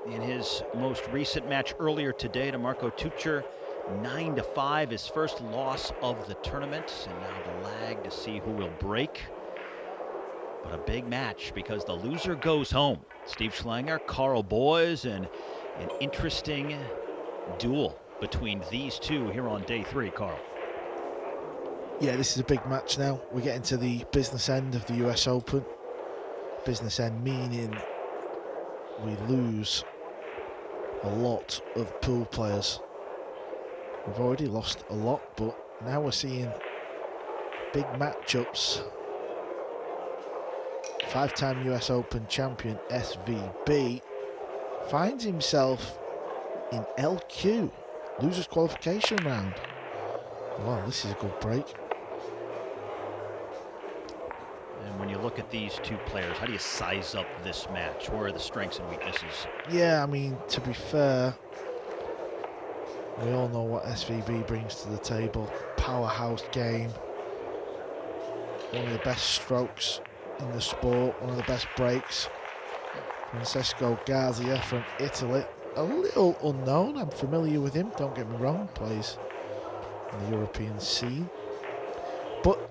in his most recent match earlier today to Marco Tucher. 9-5, his first loss of the tournament, and now the lag to see who will break. But a big match because the loser goes home. Steve Schlanger, Carl Boys, and an interesting duel between these two here on day 3, Carl. Yeah, this is a big match now. We're getting to the business end of the US Open. Business end meaning we lose a lot of pool players. We've already lost a lot, but now we're seeing big matchups. 5-time US Open champion SVB finds himself in LQ, losers qualification round. Wow, this is a good break. And when you look at these two players, how do you size up this match? Where are the strengths and weaknesses? Yeah, I mean, to be fair, we all know what SVB brings to the table. Powerhouse game. One of the best strokes in the sport. One of the best breaks. Francesco Garzia from Italy. A little unknown. I'm familiar with him, don't get me wrong. Plays in the European scene. But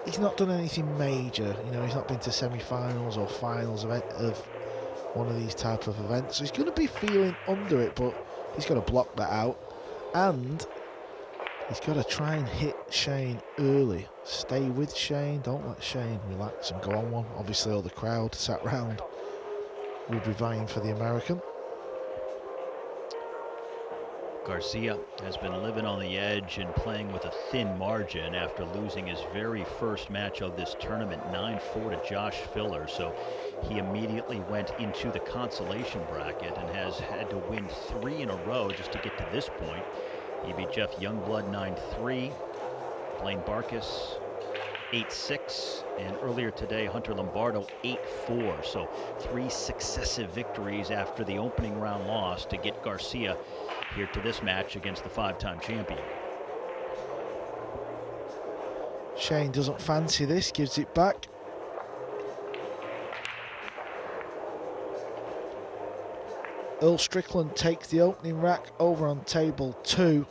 he's not done anything major. You know, he's not been to semi-finals or finals of one of these type of events. So he's going to be feeling under it, but he's got to block that out. And he's got to try and hit Shane early. Stay with Shane. Don't let Shane relax and go on one. Obviously, all the crowd sat round will be vying for the American. Garcia has been living on the edge and playing with a thin margin after losing his very first match of this tournament, 9-4 to Josh Filler. So he immediately went into the consolation bracket and has had to win 3 in a row just to get to this point. He beat Jeff Youngblood 9-3, Blaine Barkas 8-6, and earlier today Hunter Lombardo 8-4. So 3 successive victories after the opening round loss to get Garcia here to this match against the 5-time champion. Shane doesn't fancy this, gives it back. Earl Strickland takes the opening rack over on table 2.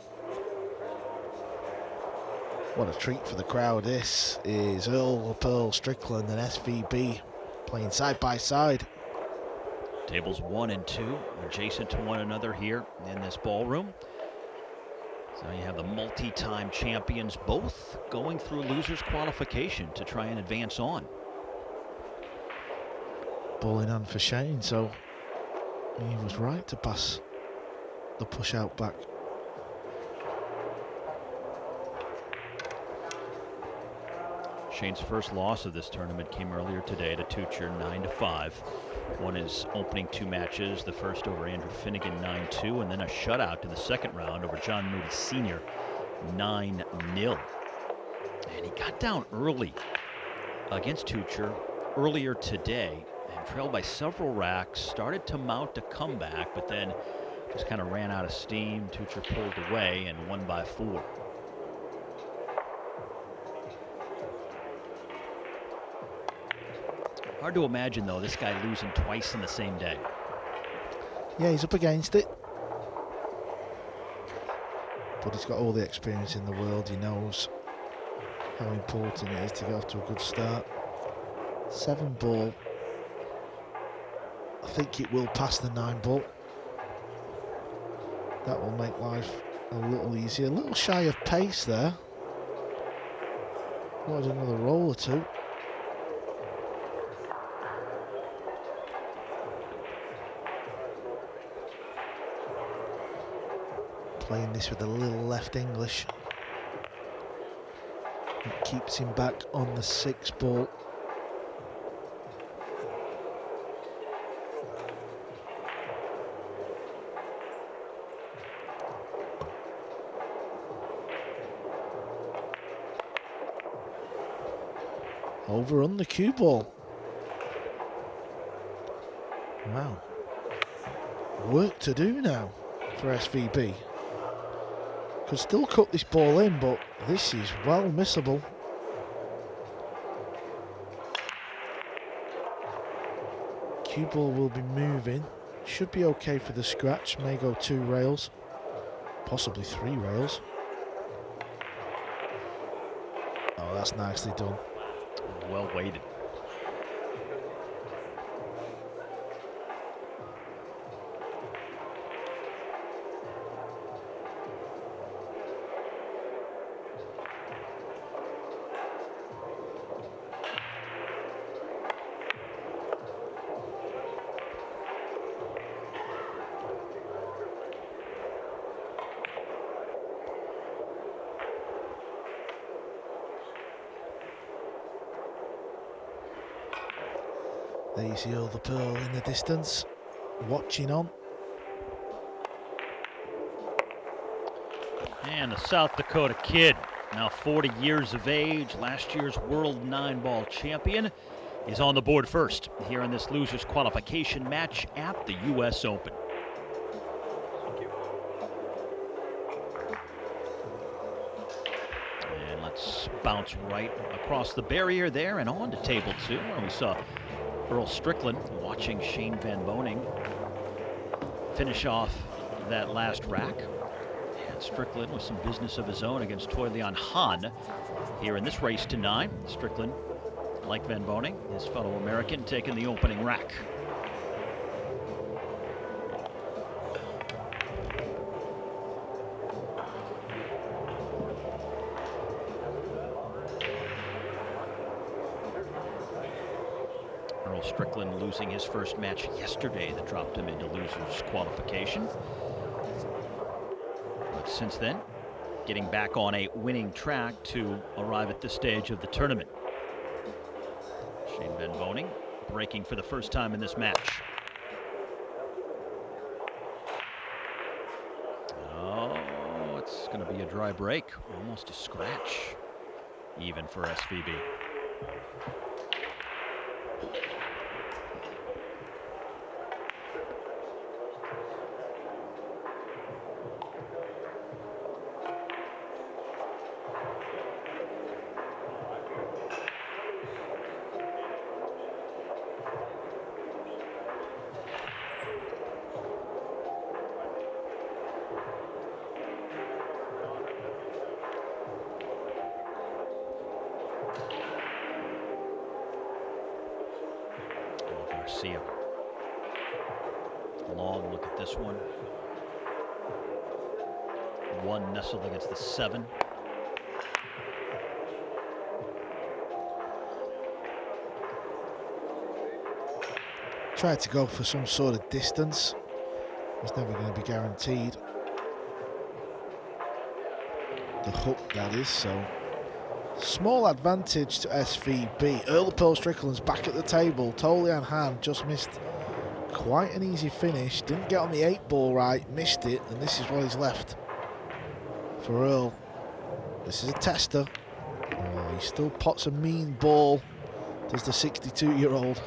What a treat for the crowd. This is Earl Strickland and SVB playing side by side. Tables 1 and 2 adjacent to one another here in this ballroom. So you have the multi-time champions both going through losers qualification to try and advance on. Ball in hand for Shane, so he was right to pass the push out back. Shane's first loss of this tournament came earlier today to Tucher, 9-5. Won his opening 2 matches, the first over Andrew Finnegan 9-2, and then a shutout in the second round over John Moody Sr. 9-0. And he got down early against Tucher earlier today and trailed by several racks, started to mount a comeback, but then just kind of ran out of steam. Tucher pulled away and won by 4. Hard to imagine, though, this guy losing twice in the same day. Yeah, he's up against it. But he's got all the experience in the world. He knows how important it is to get off to a good start. 7 ball. I think it will pass the 9 ball. That will make life a little easier. A little shy of pace there. Wanted another roll or 2. Playing this with a little left English. It keeps him back on the 6 ball. Over on the cue ball. Wow. Work to do now for SVB. Could still cut this ball in, but this is well missable. Cue ball will be moving. should be okay for the scratch. May go 2 rails, possibly 3 rails. Oh, that's nicely done. Well weighted. There you see all the pearl in the distance, watching on. And the South Dakota kid, now 40 years of age, last year's world 9-ball champion, is on the board first here in this losers qualification match at the U.S. Open. And let's bounce right across the barrier there and on to table 2, where we saw Strickland watching Shane Van Boening finish off that last rack. And Strickland with some business of his own against Toy Leon Han here in this race to 9. Strickland, like Van Boening, his fellow American, taking the opening rack. Strickland losing his first match yesterday that dropped him into losers qualification. But since then, getting back on a winning track to arrive at this stage of the tournament. Shane Van Boening breaking for the first time in this match. Oh, it's going to be a dry break, almost a scratch, even for SVB. Garcia. Long look at this one. 1 nestled against the 7. Tried to go for some sort of distance. It's never going to be guaranteed. The hook, that is, so. Small advantage to SVB. Earl Pearl Strickland's back at the table. Toy Leon Han just missed quite an easy finish. Didn't get on the 8-ball right, missed it, and this is what he's left for Earl. This is a tester. Oh, he still pots a mean ball, does the 62-year-old.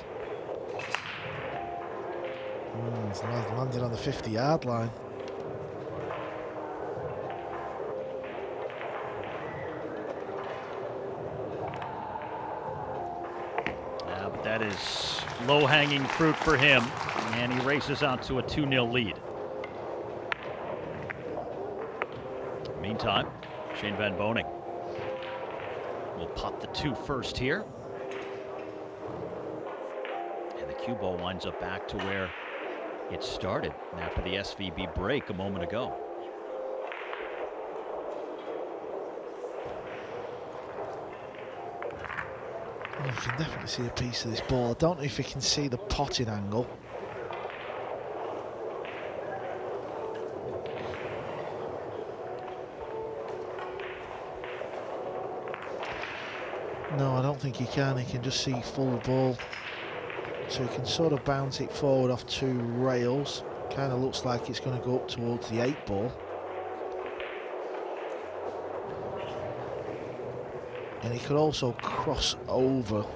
He's landed on the 50-yard line. That is low-hanging fruit for him, and he races out to a 2-0 lead. Meantime, Shane Van Boening will pot the 2 first here. And the cue ball winds up back to where it started after the SVB break a moment ago. You can definitely see a piece of this ball. I don't know if you can see the potting angle. No, I don't think you can. You can just see full ball. So you can sort of bounce it forward off 2 rails. Kind of looks like it's going to go up towards the 8-ball. And he could also cross over,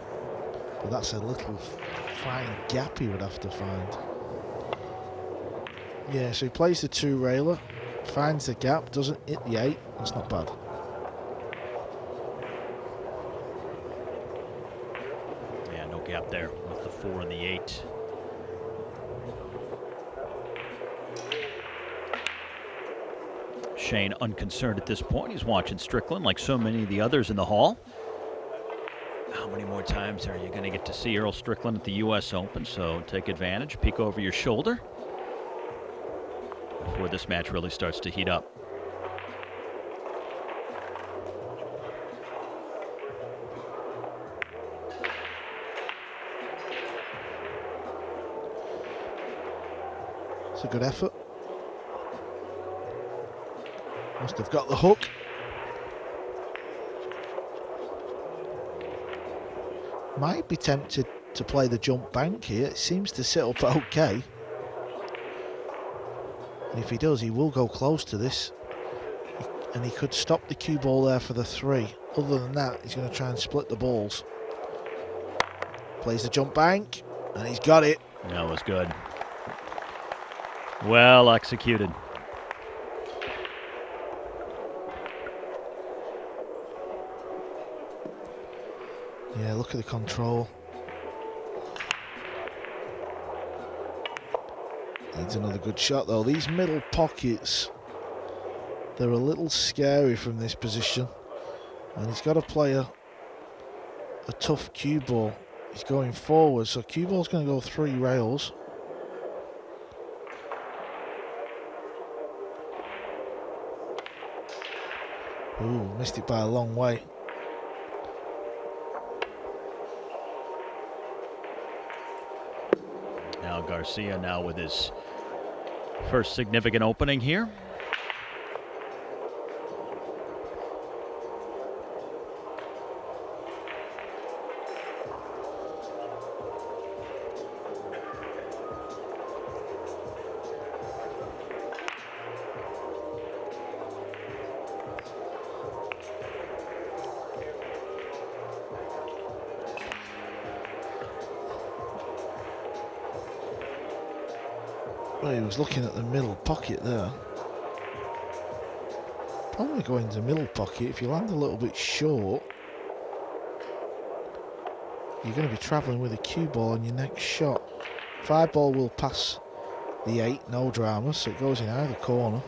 but that's a little fine gap he would have to find. Yeah, so he plays the 2-railer, finds the gap, doesn't hit the 8. That's not bad. Yeah, no gap there with the 4 and the 8. Shane unconcerned at this point. He's watching Strickland like so many of the others in the hall. How many more times are you going to get to see Earl Strickland at the U.S. Open? So take advantage, peek over your shoulder before this match really starts to heat up. It's a good effort. Must have got the hook. Might be tempted to play the jump bank here. It seems to sit up okay. And if he does, he will go close to this. And he could stop the cue ball there for the 3. Other than that, he's going to try and split the balls. Plays the jump bank, and he's got it. That was good. Well executed. Yeah, look at the control. Needs another good shot though. These middle pockets, they're a little scary from this position. And he's got to play a tough cue ball. He's going forward, so cue ball's going to go 3 rails. Ooh, missed it by a long way. Now Garcia now with his first significant opening here. Well, he was looking at the middle pocket there. Probably going to middle pocket. If you land a little bit short, you're going to be travelling with a cue ball on your next shot. 5 ball will pass the 8, no drama, so it goes in either corner.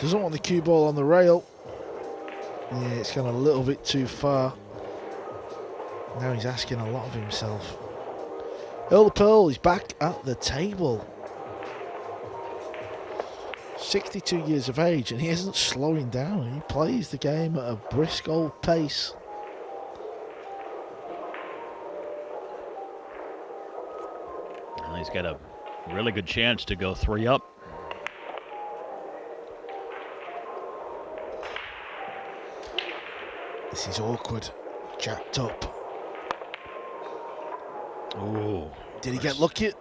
Doesn't want the cue ball on the rail. Yeah, it's gone a little bit too far. Now he's asking a lot of himself. Earl the Pearl is back at the table. 62 years of age, and he isn't slowing down. He plays the game at a brisk old pace. Well, he's got a really good chance to go 3 up. This is awkward. Jacked up. Ooh. Did he get lucky?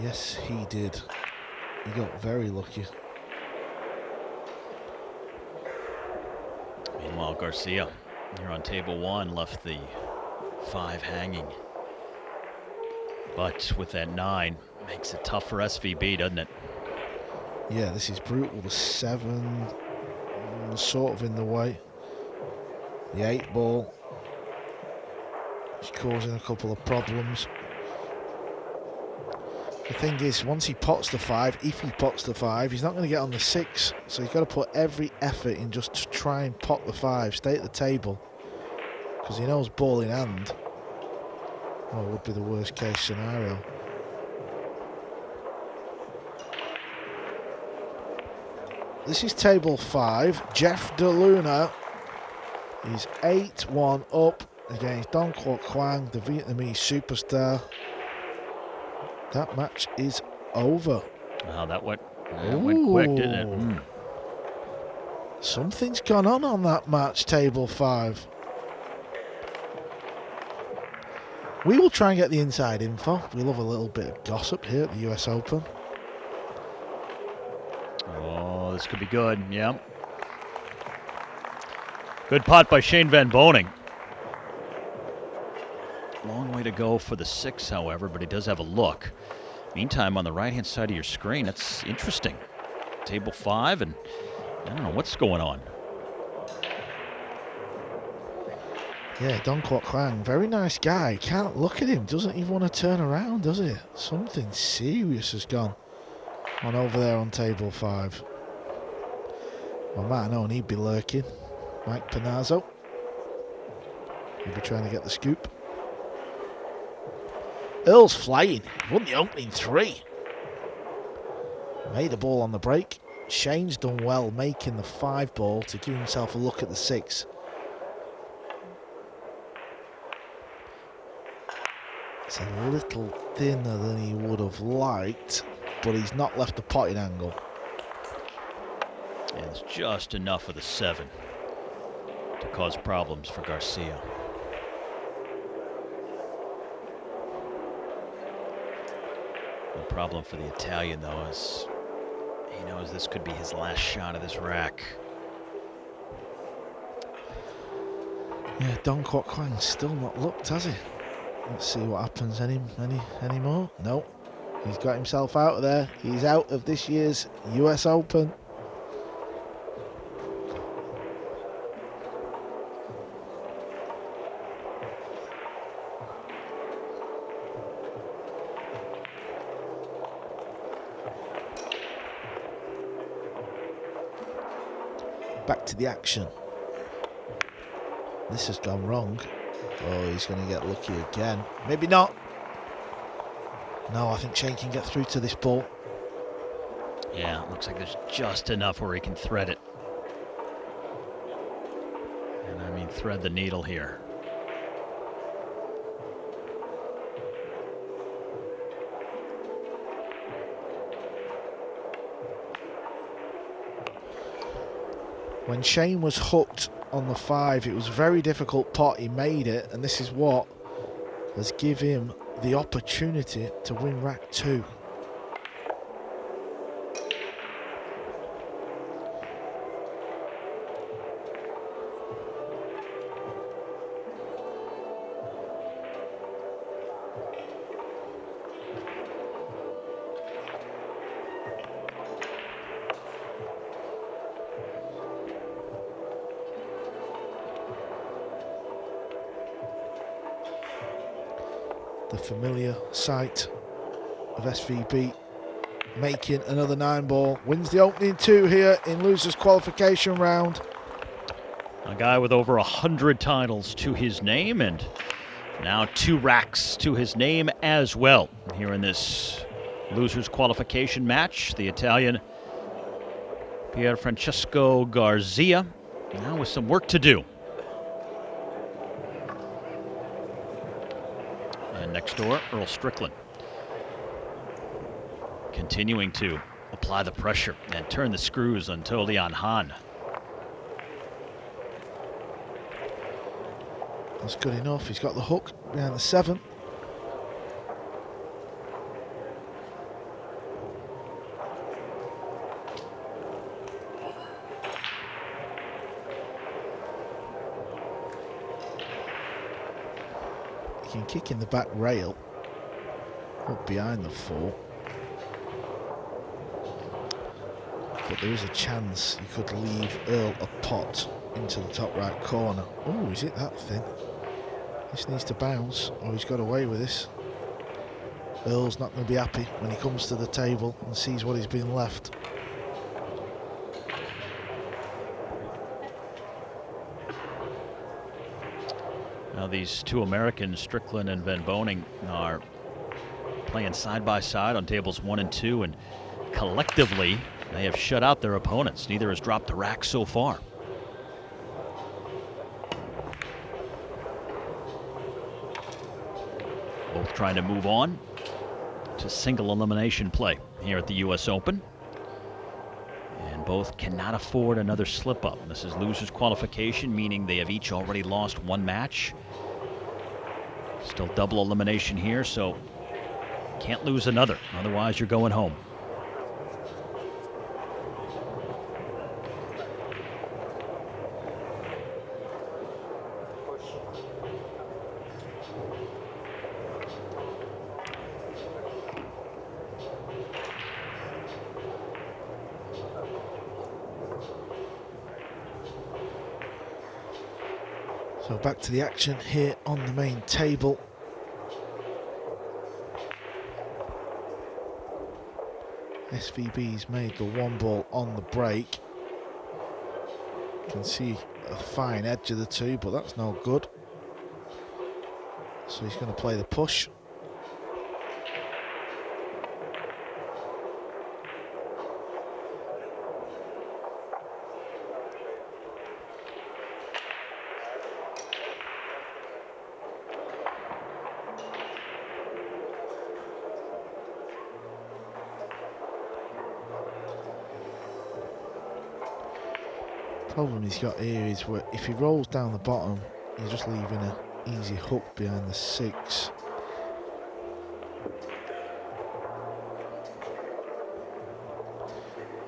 Yes, he did. He got very lucky. Meanwhile, Garcia here on table 1 left the 5 hanging. But with that 9, makes it tough for SVB, doesn't it? Yeah, this is brutal. The 7 sort of in the way. The 8 ball is causing a couple of problems. The thing is, once he pots the 5, if he pots the 5, he's not going to get on the 6. So he's got to put every effort in just to try and pot the 5, stay at the table. Because he knows ball in hand, well, would be the worst case scenario. This is table 5. Jeff DeLuna is 8-1 up against Don Quoc Quang, the Vietnamese superstar. That match is over. Wow, that went quick, didn't it? Mm. Something's gone on that match, table 5. We will try and get the inside info. We love a little bit of gossip here at the US Open. Oh, this could be good, yeah. Good pot by Shane Van Boening. Long way to go for the 6, however, but he does have a look. Meantime, on the right-hand side of your screen, that's interesting. Table 5, and I don't know what's going on. Yeah, Dong Kwok Kwang, very nice guy. Can't look at him. Doesn't even want to turn around, does he? Something serious has gone on over there on table 5. Well, Matt, I know he'd be lurking. Mike Panazzo. He'll be trying to get the scoop. Earl's flying. Won the opening 3. Made a ball on the break. Shane's done well making the 5 ball to give himself a look at the 6. It's a little thinner than he would have liked, but he's not left the potting angle. And it's just enough of the 7 to cause problems for Garcia. The problem for the Italian, though, is he knows this could be his last shot of this rack. Yeah, Dong Kwok Kwang's still not looked, has he? Let's see what happens anymore. No, he's got himself out of there. He's out of this year's US Open. Back to the action. This has gone wrong. Oh, he's going to get lucky again. Maybe not. No, I think Shane can get through to this ball. Yeah, it looks like there's just enough where he can thread it. And I mean thread the needle here. When Shane was hooked on the 5, it was a very difficult pot. He made it, and this is what has given him the opportunity to win rack 2. The familiar sight of SVB making another 9 ball. Wins the opening 2 here in losers qualification round. A guy with over 100 titles to his name, and now 2 racks to his name as well. Here in this losers qualification match, the Italian Pierfrancesco Garzia, now with some work to do. Next door, Earl Strickland. Continuing to apply the pressure and turn the screws on To Leon Han. That's good enough. He's got the hook behind the 7. He can kick in the back rail up behind the 4. But there is a chance you could leave Earl a pot into the top right corner. Oh, is it that thin? This needs to bounce. Oh, he's got away with this. Earl's not going to be happy when he comes to the table and sees what he's been left. Now these 2 Americans, Strickland and Van Boening, are playing side by side on tables 1 and 2, and collectively they have shut out their opponents. Neither has dropped the rack so far. Both trying to move on to single elimination play here at the US Open. And both cannot afford another slip up. This is losers qualification, meaning they have each already lost 1 match. Still double elimination here, so can't lose another. Otherwise, you're going home. So back to the action here on the main table. SVB's made the 1 ball on the break. You can see a fine edge of the 2, but that's no good. So he's going to play the push. Problem he's got here is where if he rolls down the bottom, he's just leaving an easy hook behind the 6.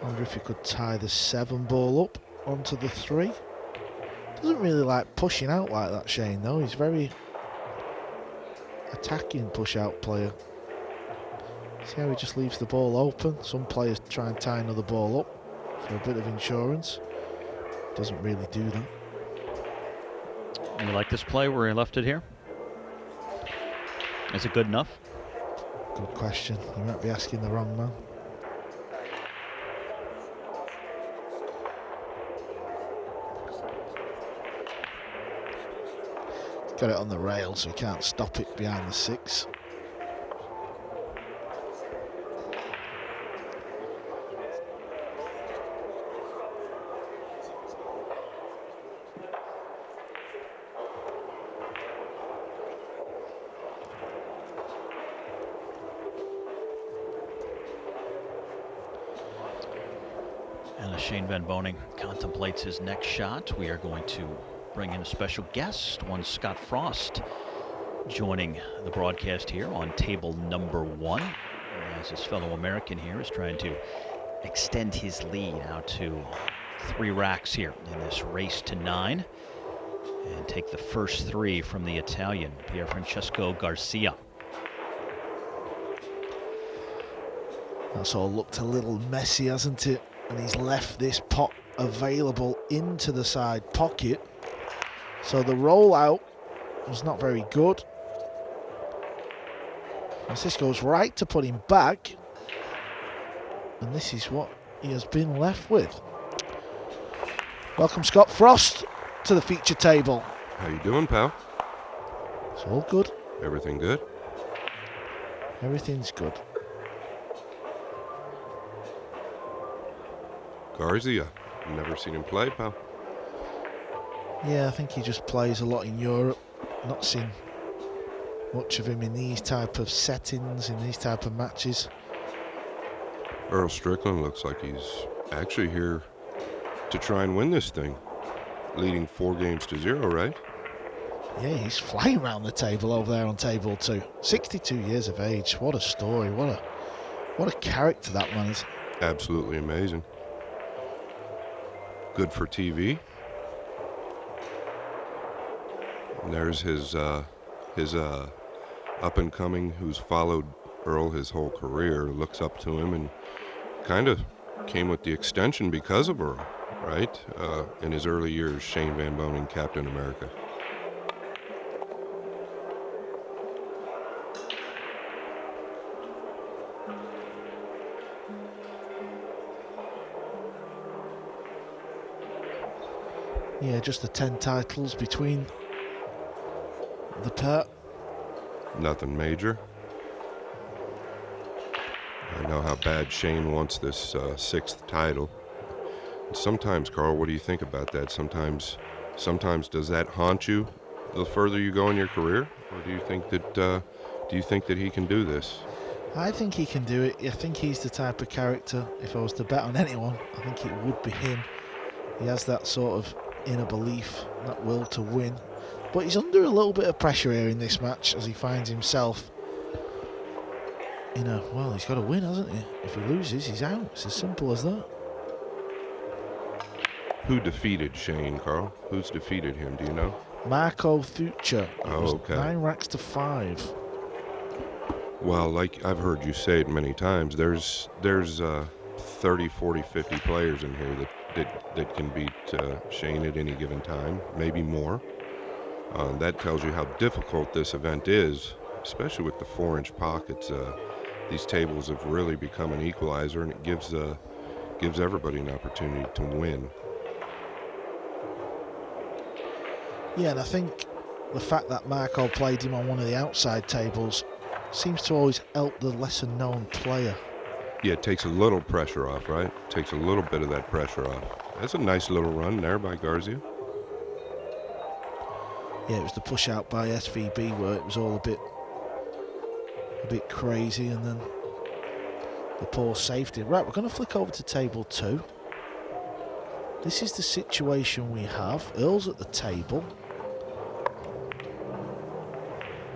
Wonder if he could tie the 7 ball up onto the 3. Doesn't really like pushing out like that, Shane, though. He's very attacking push-out player. See how he just leaves the ball open? Some players try and tie another ball up for a bit of insurance. Doesn't really do that. You like this play where he left it here? Is it good enough? Good question. You might be asking the wrong man. He's got it on the rail, so he can't stop it behind the 6. Shane Van Boening contemplates his next shot. We are going to bring in a special guest, one Scott Frost, joining the broadcast here on table number 1, as his fellow American here is trying to extend his lead out to 3 racks here in this race to 9 and take the first 3 from the Italian, Pierfrancesco Garzia. That's all looked a little messy, hasn't it? And he's left this pot available into the side pocket. So the rollout was not very good. Francisco's right to put him back. And this is what he has been left with. Welcome, Scott Frost, to the feature table. How you doing, pal? It's all good. Everything good? Everything's good. Garcia. Never seen him play, pal. Yeah, I think he just plays a lot in Europe. Not seen much of him in these type of settings, in these type of matches. Earl Strickland looks like he's actually here to try and win this thing. Leading 4-0, right? Yeah, he's flying around the table over there on table 2. 62 years of age. What a story. What a character that man is. Absolutely amazing. Good for TV. And there's his up and coming, who's followed Earl his whole career, looks up to him and kind of came with the extension because of Earl, right? In his early years, Shane Van Boening, Captain America. Yeah, just the 10 titles between the pair. Nothing major. I know how bad Shane wants this 6th title. And sometimes, Carl, what do you think about that? Sometimes does that haunt you the further you go in your career, or do you think that he can do this? I think he can do it. I think he's the type of character, if I was to bet on anyone, I think it would be him. He has that sort of inner belief, that will to win. But he's under a little bit of pressure here in this match as he finds himself in a, well, he's got to win, hasn't he? If he loses, he's out. It's as simple as that. Who defeated Shane, Carl? Who's defeated him, do you know? Marco Fuccia. Oh, okay. 9 racks to 5. Well, like I've heard you say it many times, there's 30, 40, 50 players in here that can beat Shane at any given time, maybe more. That tells you how difficult this event is, especially with the 4-inch pockets. These tables have really become an equalizer, and it gives everybody an opportunity to win. Yeah, and I think the fact that Marco played him on one of the outside tables seems to always help the lesser-known player. Yeah, it takes a little pressure off, right? Takes a little bit of that pressure off. That's a nice little run there by Garzia. Yeah, it was the push out by SVB where it was all a bit crazy, and then the poor safety. Right, we're going to flick over to table 2. This is the situation we have. Earl's at the table.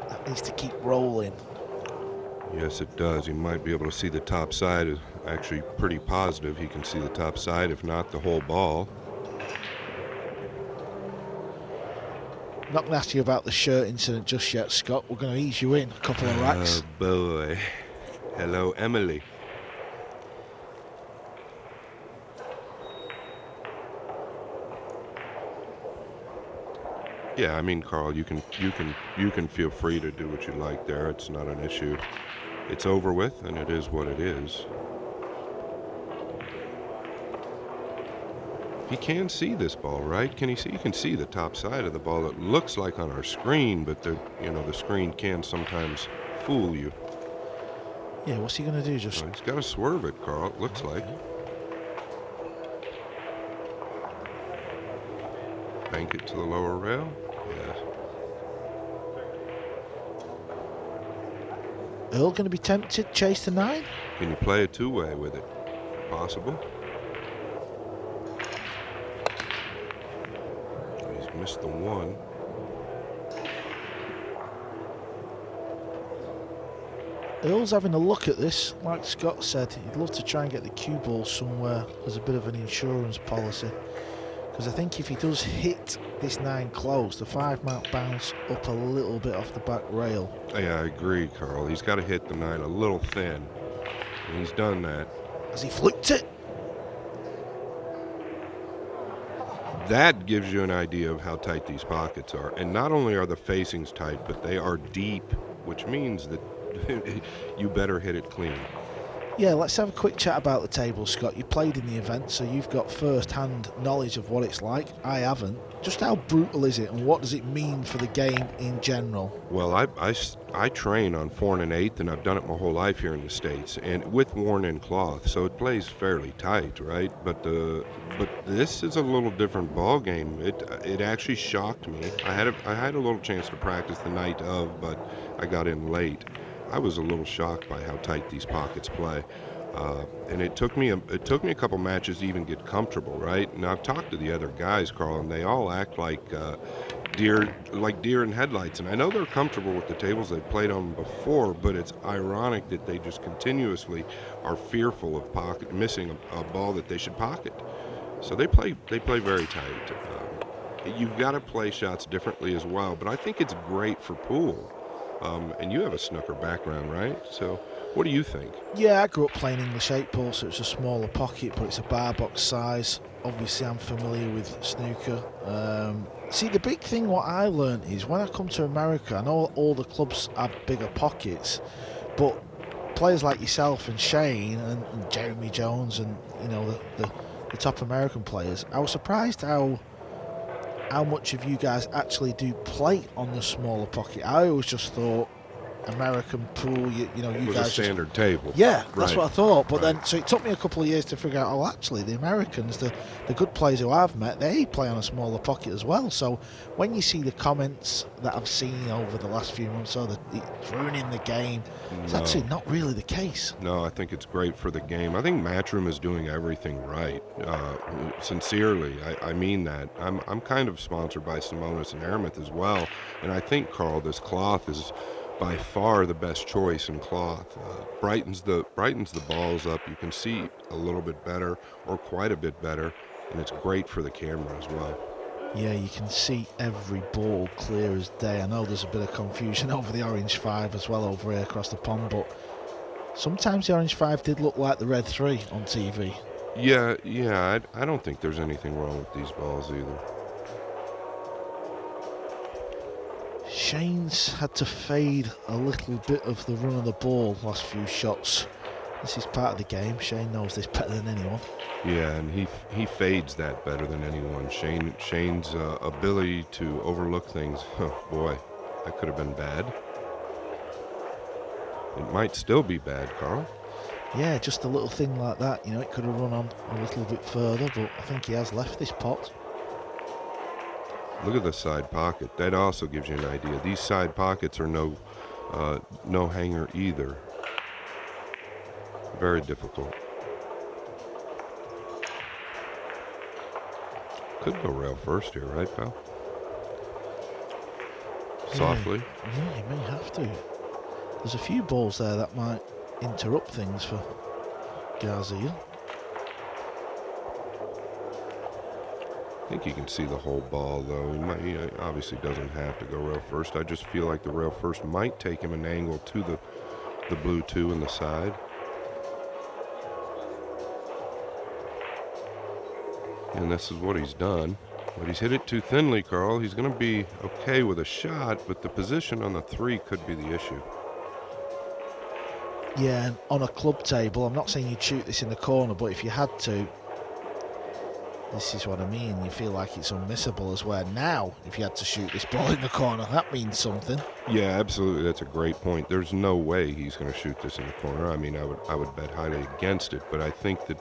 That needs to keep rolling. Yes, it does. You might be able to see the top side. Is actually pretty positive he can see the top side, if not the whole ball. I'm not going to ask you about the shirt incident just yet, Scott. We're going to ease you in a couple of racks. Oh, boy. Hello, Emily. Yeah, I mean, Carl, you can feel free to do what you like there. It's not an issue. It's over with, and it is what it is. He can see this ball, right? Can he see? You can see the top side of the ball. It looks like on our screen, but the screen can sometimes fool you. Yeah, what's he going to do? He's got to swerve it, Carl. It looks like. Bank it to the lower rail. Yes. Earl going to be tempted, chase the 9? Can you play a two-way with it? Possible. He's missed the 1. Earl's having a look at this. Like Scott said, he'd love to try and get the cue ball somewhere as a bit of an insurance policy. Because I think if he does hit this 9 close, the 5 might bounce up a little bit off the back rail. Yeah, I agree, Carl. He's got to hit the 9 a little thin. And he's done that. Has he flicked it? That gives you an idea of how tight these pockets are. And not only are the facings tight, but they are deep, which means that you better hit it clean. Yeah, let's have a quick chat about the table, Scott. You played in the event, so you've got first-hand knowledge of what it's like. I haven't. Just how brutal is it, and what does it mean for the game in general? Well, I train on 4 1/8, and I've done it my whole life here in the States, and with worn-in cloth, so it plays fairly tight, right? But this is a little different ball game. It actually shocked me. I had a little chance to practice the night of, but I got in late. I was a little shocked by how tight these pockets play, and it took me a couple matches to even get comfortable, right? And I've talked to the other guys, Carl, and they all act like deer in headlights. And I know they're comfortable with the tables they've played on before, but it's ironic that they just continuously are fearful of missing a ball that they should pocket. So they play very tight. You've got to play shots differently as well, but I think it's great for pool. And you have a snooker background, right? So what do you think? Yeah, I grew up playing English 8 pool, so it's a smaller pocket, but it's a bar box size. Obviously, I'm familiar with snooker. See, the big thing what I learned is when I come to America, I know all the clubs have bigger pockets, but players like yourself and Shane and Jeremy Jones and, you know, the top American players, I was surprised how much of you guys actually do play on the smaller pocket. I always just thought American pool, you It guys was a standard table. Yeah, that's Right. what I thought. But Right. then, so it took me a couple of years to figure out, oh, actually, the Americans, the good players who I've met, they play on a smaller pocket as well. So when you see the comments that I've seen over the last few months, that it's ruining the game, it's actually not really the case. No, I think it's great for the game. I think Matchroom is doing everything right. Sincerely, I mean that. I'm kind of sponsored by Simonis and Aramith as well, and I think, Carl, this cloth is by far the best choice in cloth. Brightens the balls up. You can see a little bit better, or quite a bit better, and it's great for the camera as well. Yeah, you can see every ball clear as day. I know there's a bit of confusion over the Orange 5 as well over here across the pond, but sometimes the Orange 5 did look like the Red 3 on TV. Yeah, I don't think there's anything wrong with these balls either. Shane's had to fade a little bit of the run of the ball last few shots. This is part of the game. Shane knows this better than anyone. Yeah, and he fades that better than anyone. Shane's ability to overlook things, oh boy, that could have been bad. It might still be bad, Carl. Yeah, just a little thing like that. You know, it could have run on a little bit further, but I think he has left this pot. Look at the side pocket. That also gives you an idea. These side pockets are no hanger either. Very difficult. Could go rail first here, right, pal? Softly. Yeah, you may have to. There's a few balls there that might interrupt things for Garcia. I think you can see the whole ball, though. He obviously doesn't have to go rail first. I just feel like the rail first might take him an angle to the blue two in the side. And this is what he's done. But he's hit it too thinly, Carl. He's going to be okay with a shot, but the position on the three could be the issue. Yeah, and on a club table, I'm not saying you'd shoot this in the corner, but if you had to, this is what I mean. You feel like it's unmissable as well. Now, if you had to shoot this ball in the corner, that means something. Yeah, absolutely. That's a great point. There's no way he's going to shoot this in the corner. I mean, I would bet highly against it, but I think that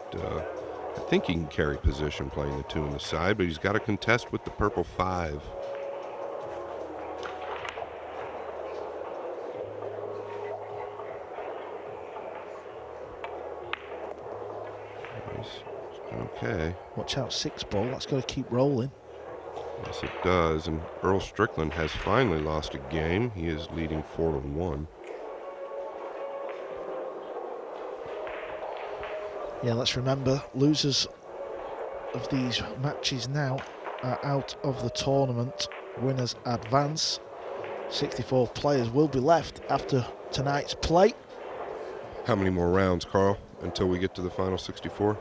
I think he can carry position playing the two in the side, but he's got to contest with the purple five. Okay. Watch out, 6 ball. That's got to keep rolling. Yes, it does. And Earl Strickland has finally lost a game. He is leading 4-1. Yeah, let's remember, losers of these matches now are out of the tournament. Winners advance. 64 players will be left after tonight's play. How many more rounds, Carl, until we get to the final 64?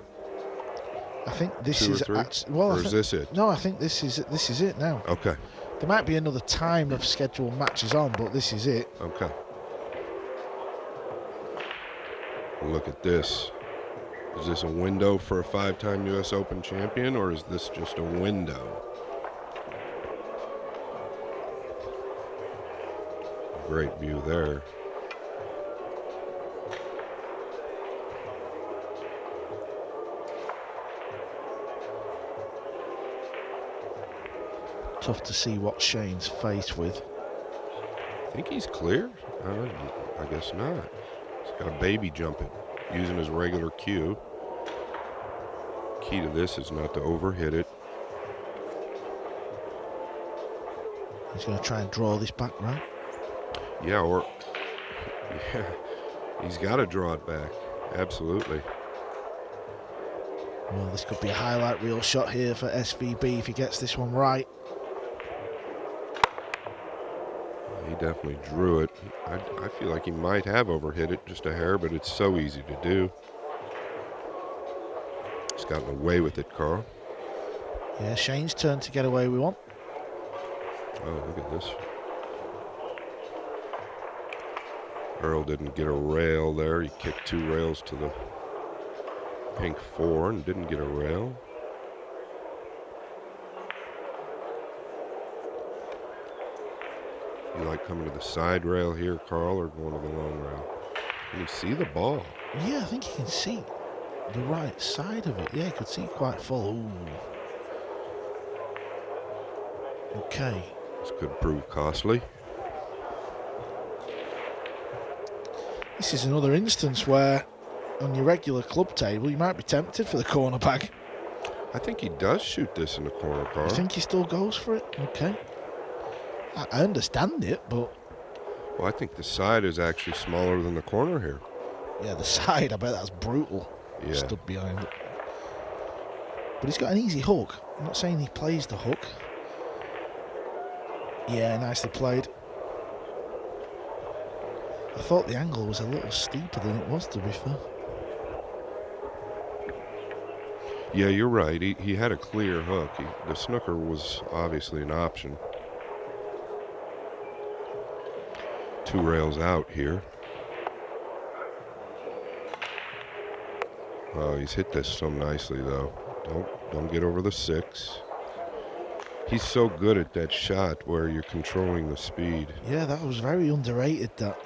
I think this Two or is three? well. Or is this it? No, I think this is it now. Okay. There might be another time of scheduled matches on, but this is it. Okay. Look at this. Is this a window for a 5-time U.S. Open champion, or is this just a window? Great view there. Tough to see what Shane's faced with. I think he's clear. I guess not. He's got a baby jumping, using his regular cue. Key to this is not to overhit it. He's going to try and draw this back, right? Yeah, he's got to draw it back. Absolutely. Well, this could be a highlight reel shot here for SVB if he gets this one right. He definitely drew it. I feel like he might have overhit it just a hair, but it's so easy to do. He's gotten away with it, Carl. Yeah, Shane's turn to get away with one. Oh, look at this. Earl didn't get a rail there. He kicked 2 rails to the pink 4 and didn't get a rail. You like coming to the side rail here, Carl, or going to the long rail? Can you see the ball? Yeah, I think you can see the right side of it. Yeah, you could see it quite full. Ooh. Okay. This could prove costly. This is another instance where on your regular club table you might be tempted for the corner bag. I think he does shoot this in the corner, Carl. I think he still goes for it. Okay. I understand it, but... Well, I think the side is actually smaller than the corner here. Yeah, the side, I bet that's brutal. Yeah. Stood behind it. But he's got an easy hook. I'm not saying he plays the hook. Yeah, nicely played. I thought the angle was a little steeper than it was, to be fair. Yeah, you're right. He had a clear hook. The snooker was obviously an option. 2 rails out here. Oh, he's hit this so nicely though. Don't get over the 6. He's so good at that shot where you're controlling the speed. Yeah, that was very underrated. That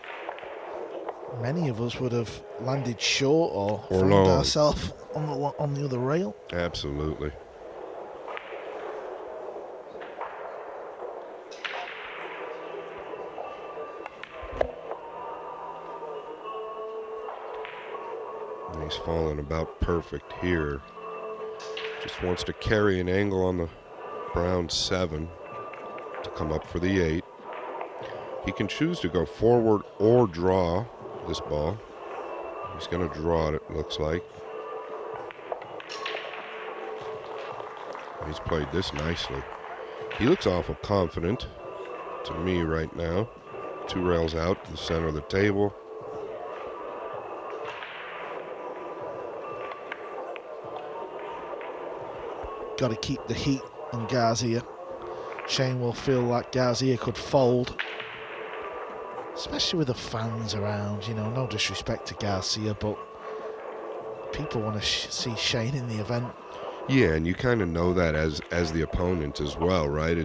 many of us would have landed short or found long. ourselves on the other rail. Absolutely. And he's falling about perfect here. Just wants to carry an angle on the brown 7 to come up for the 8. He can choose to go forward or draw this ball. He's going to draw it, it looks like. He's played this nicely. He looks awful confident to me right now. 2 rails out to the center of the table. Got to keep the heat on Garcia. Shane will feel like Garcia could fold, especially with the fans around. You know, no disrespect to Garcia, but people want to see Shane in the event. Yeah, and you kind of know that as the opponent as well, right?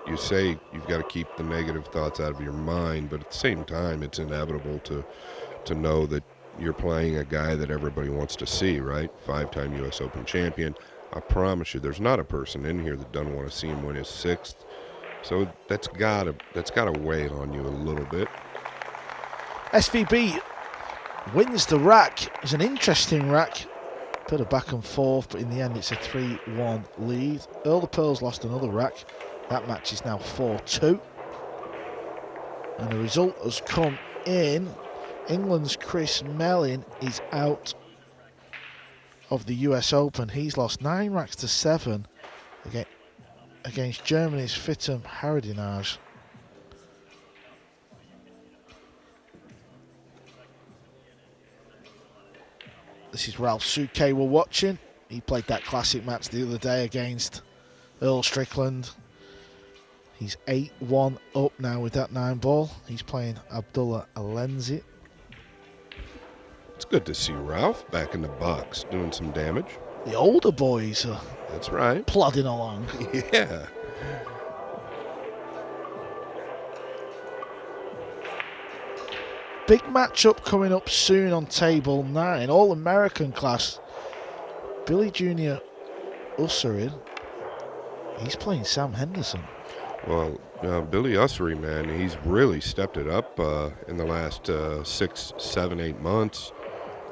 You say you've got to keep the negative thoughts out of your mind, but at the same time, it's inevitable to know that you're playing a guy that everybody wants to see, right? 5-time U.S. Open champion. I promise you, there's not a person in here that doesn't want to see him win his 6th. So that's gotta weigh on you a little bit. SVB wins the rack. It's an interesting rack. Bit of back and forth, but in the end it's a 3-1 lead. Earl the Pearls lost another rack. That match is now 4-2. And the result has come in. England's Chris Mellin is out of the US Open. He's lost 9 racks to 7 against Germany's Fitum Haradinaj. This is Ralph Souquet we're watching. He played that classic match the other day against Earl Strickland. He's 8-1 up now with that 9-ball. He's playing Abdullah Alenzi. It's good to see Ralph back in the box doing some damage. The older boys are That's right. plodding along. Yeah. Big matchup coming up soon on table 9. All-American class. Billy Jr. Usserin. He's playing Sam Henderson. Well, Billy Ussery, man, he's really stepped it up in the last 6, 7, 8 months.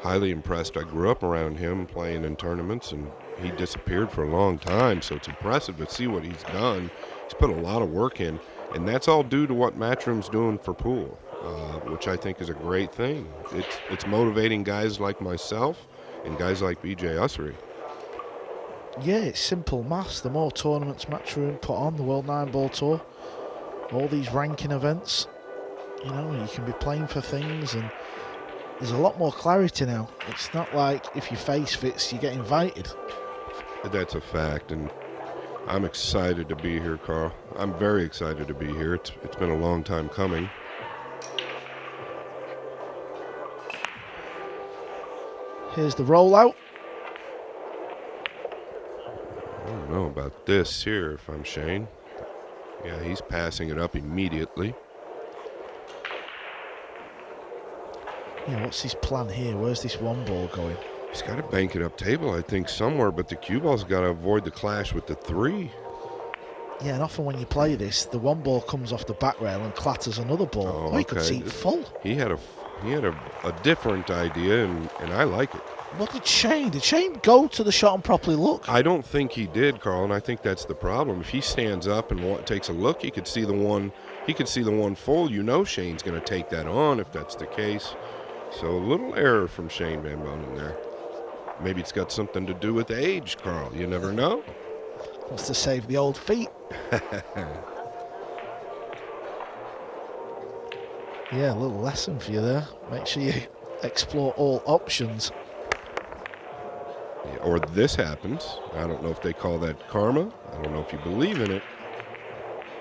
Highly impressed. I grew up around him playing in tournaments, and he disappeared for a long time, so it's impressive to see what he's done. He's put a lot of work in, and that's all due to what Matchroom's doing for pool, which I think is a great thing. It's motivating guys like myself and guys like BJ Ussery. Yeah, it's simple maths. The more tournaments Matchroom put on, the World 9-Ball Tour, all these ranking events, you know, you can be playing for things, and there's a lot more clarity now. It's not like if your face fits, you get invited. That's a fact, and I'm excited to be here, Carl. I'm very excited to be here. It's been a long time coming. Here's the rollout. I don't know about this here if I'm Shane. Yeah, he's passing it up immediately. Yeah, what's his plan here? Where's this 1-ball going? He's got to bank it up table, I think, somewhere, but the cue ball's got to avoid the clash with the 3. Yeah, and often when you play this, the 1-ball comes off the back rail and clatters another ball. Oh, He could see it full. He had a different idea, and I like it. What did Shane? Did Shane go to the shot and properly look? I don't think he did, Carl, and I think that's the problem. If he stands up and takes a look, he could see the one full. You know Shane's going to take that on if that's the case. So a little error from Shane Van Boening there. Maybe it's got something to do with age, Carl. You never know. Wants to save the old feet. Yeah, a little lesson for you there. Make sure you explore all options. Yeah, or this happens. I don't know if they call that karma. I don't know if you believe in it,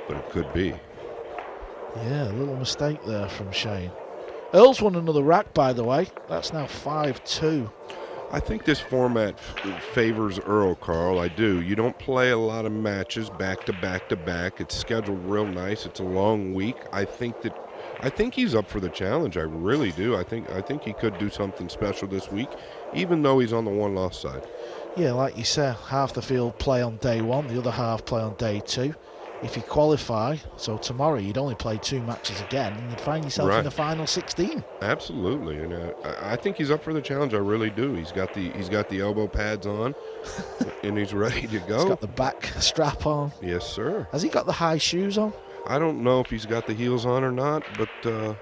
but it could be. Yeah, a little mistake there from Shane. Earl's won another rack, by the way. That's now 5-2. I think this format favors Earl, Carl. I do. You don't play a lot of matches back to back to back. It's scheduled real nice. It's a long week. I think he's up for the challenge. I really do. I think he could do something special this week, even though he's on the one-loss side. Yeah, like you said, half the field play on day 1, the other half play on day 2. If you qualify, so tomorrow you'd only play 2 matches again, and you'd find yourself in the final 16. Absolutely, and I think he's up for the challenge. I really do. He's got the elbow pads on, and he's ready to go. He's got the back strap on. Yes, sir. Has he got the high shoes on? I don't know if he's got the heels on or not, but I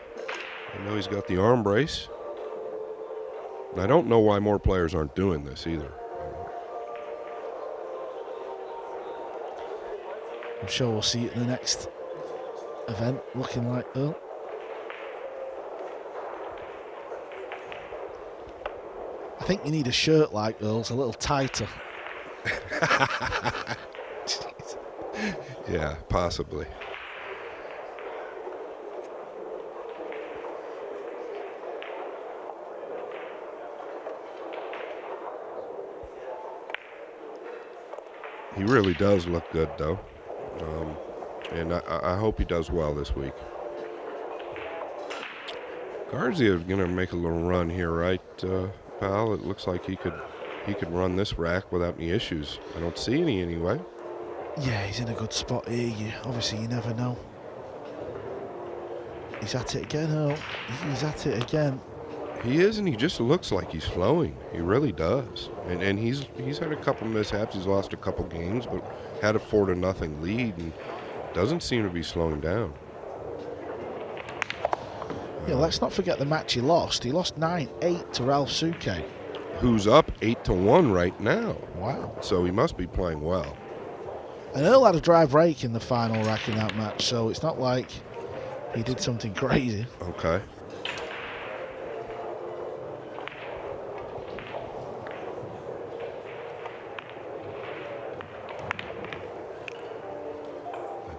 know he's got the arm brace. And I don't know why more players aren't doing this either. I'm sure we'll see it in the next event, looking like Earl. I think you need a shirt like Earl's, a little tighter. Yeah, possibly. He really does look good, though. And I hope he does well this week. Garzia is going to make a little run here, right, pal? It looks like he could run this rack without any issues. I don't see any anyway. Yeah, he's in a good spot here. Obviously, you never know. He's at it again, Earl. He's at it again. He is, and he just looks like he's flowing. He really does. And he's had a couple mishaps. He's lost a couple games, but had a 4-0 lead and doesn't seem to be slowing down. Yeah, let's not forget the match he lost. He lost 9-8 to Ralph Suke. Who's up 8-1 right now. Wow. So he must be playing well. And Earl had a drive break in the final rack in that match, so it's not like he did something crazy. Okay.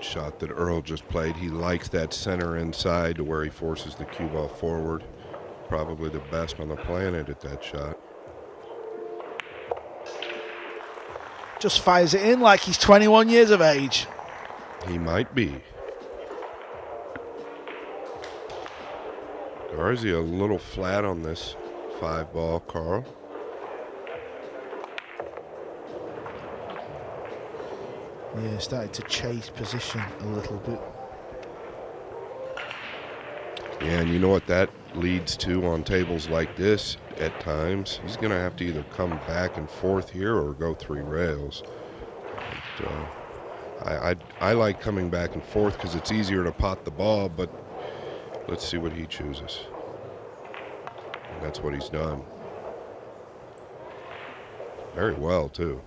Shot that Earl just played. He likes that center inside to where he forces the cue ball forward. Probably the best on the planet at that shot. Just fires it in like he's 21 years of age. He might be. Garcia a little flat on this 5-ball, Carl. Yeah, started to chase position a little bit. Yeah, and you know what that leads to on tables like this at times? He's going to have to either come back and forth here or go 3 rails. But, I like coming back and forth because it's easier to pot the ball, but let's see what he chooses. And that's what he's done. Very well, too.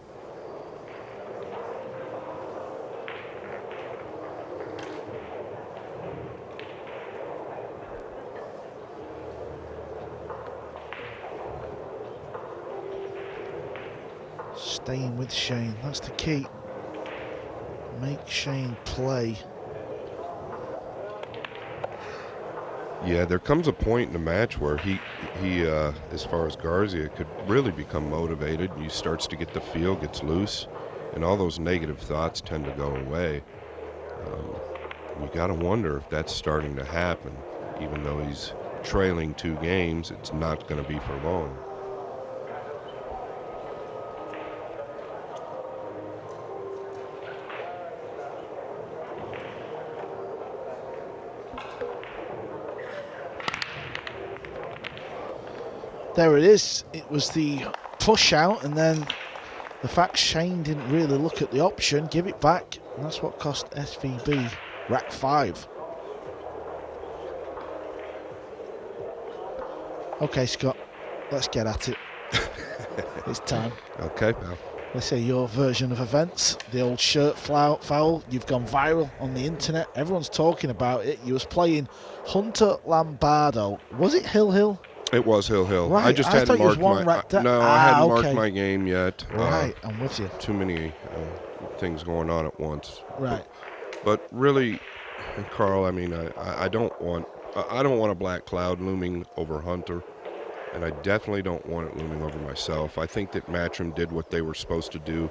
Staying with Shane, that's the key. Make Shane play. Yeah, there comes a point in the match where he as far as Garcia, could really become motivated. He starts to get the feel, gets loose, and all those negative thoughts tend to go away. You got to wonder if that's starting to happen. Even though he's trailing 2 games, it's not going to be for long. There it is. It was the push out, and then the fact Shane didn't really look at the option, give it back, and that's what cost SVB rack 5. Okay, Scott, let's get at it. It's time. Okay, pal. Let's say your version of events. The old shirt foul. You've gone viral on the internet. Everyone's talking about it. You was playing Hunter Lombardo. Was it Hill? It was Hill. Right, I just hadn't marked I hadn't marked my game yet. Right, I'm with you. Too many things going on at once. Right. But really, And Carl, I mean, I don't want a black cloud looming over Hunter, and I definitely don't want it looming over myself. I think that Matchroom did what they were supposed to do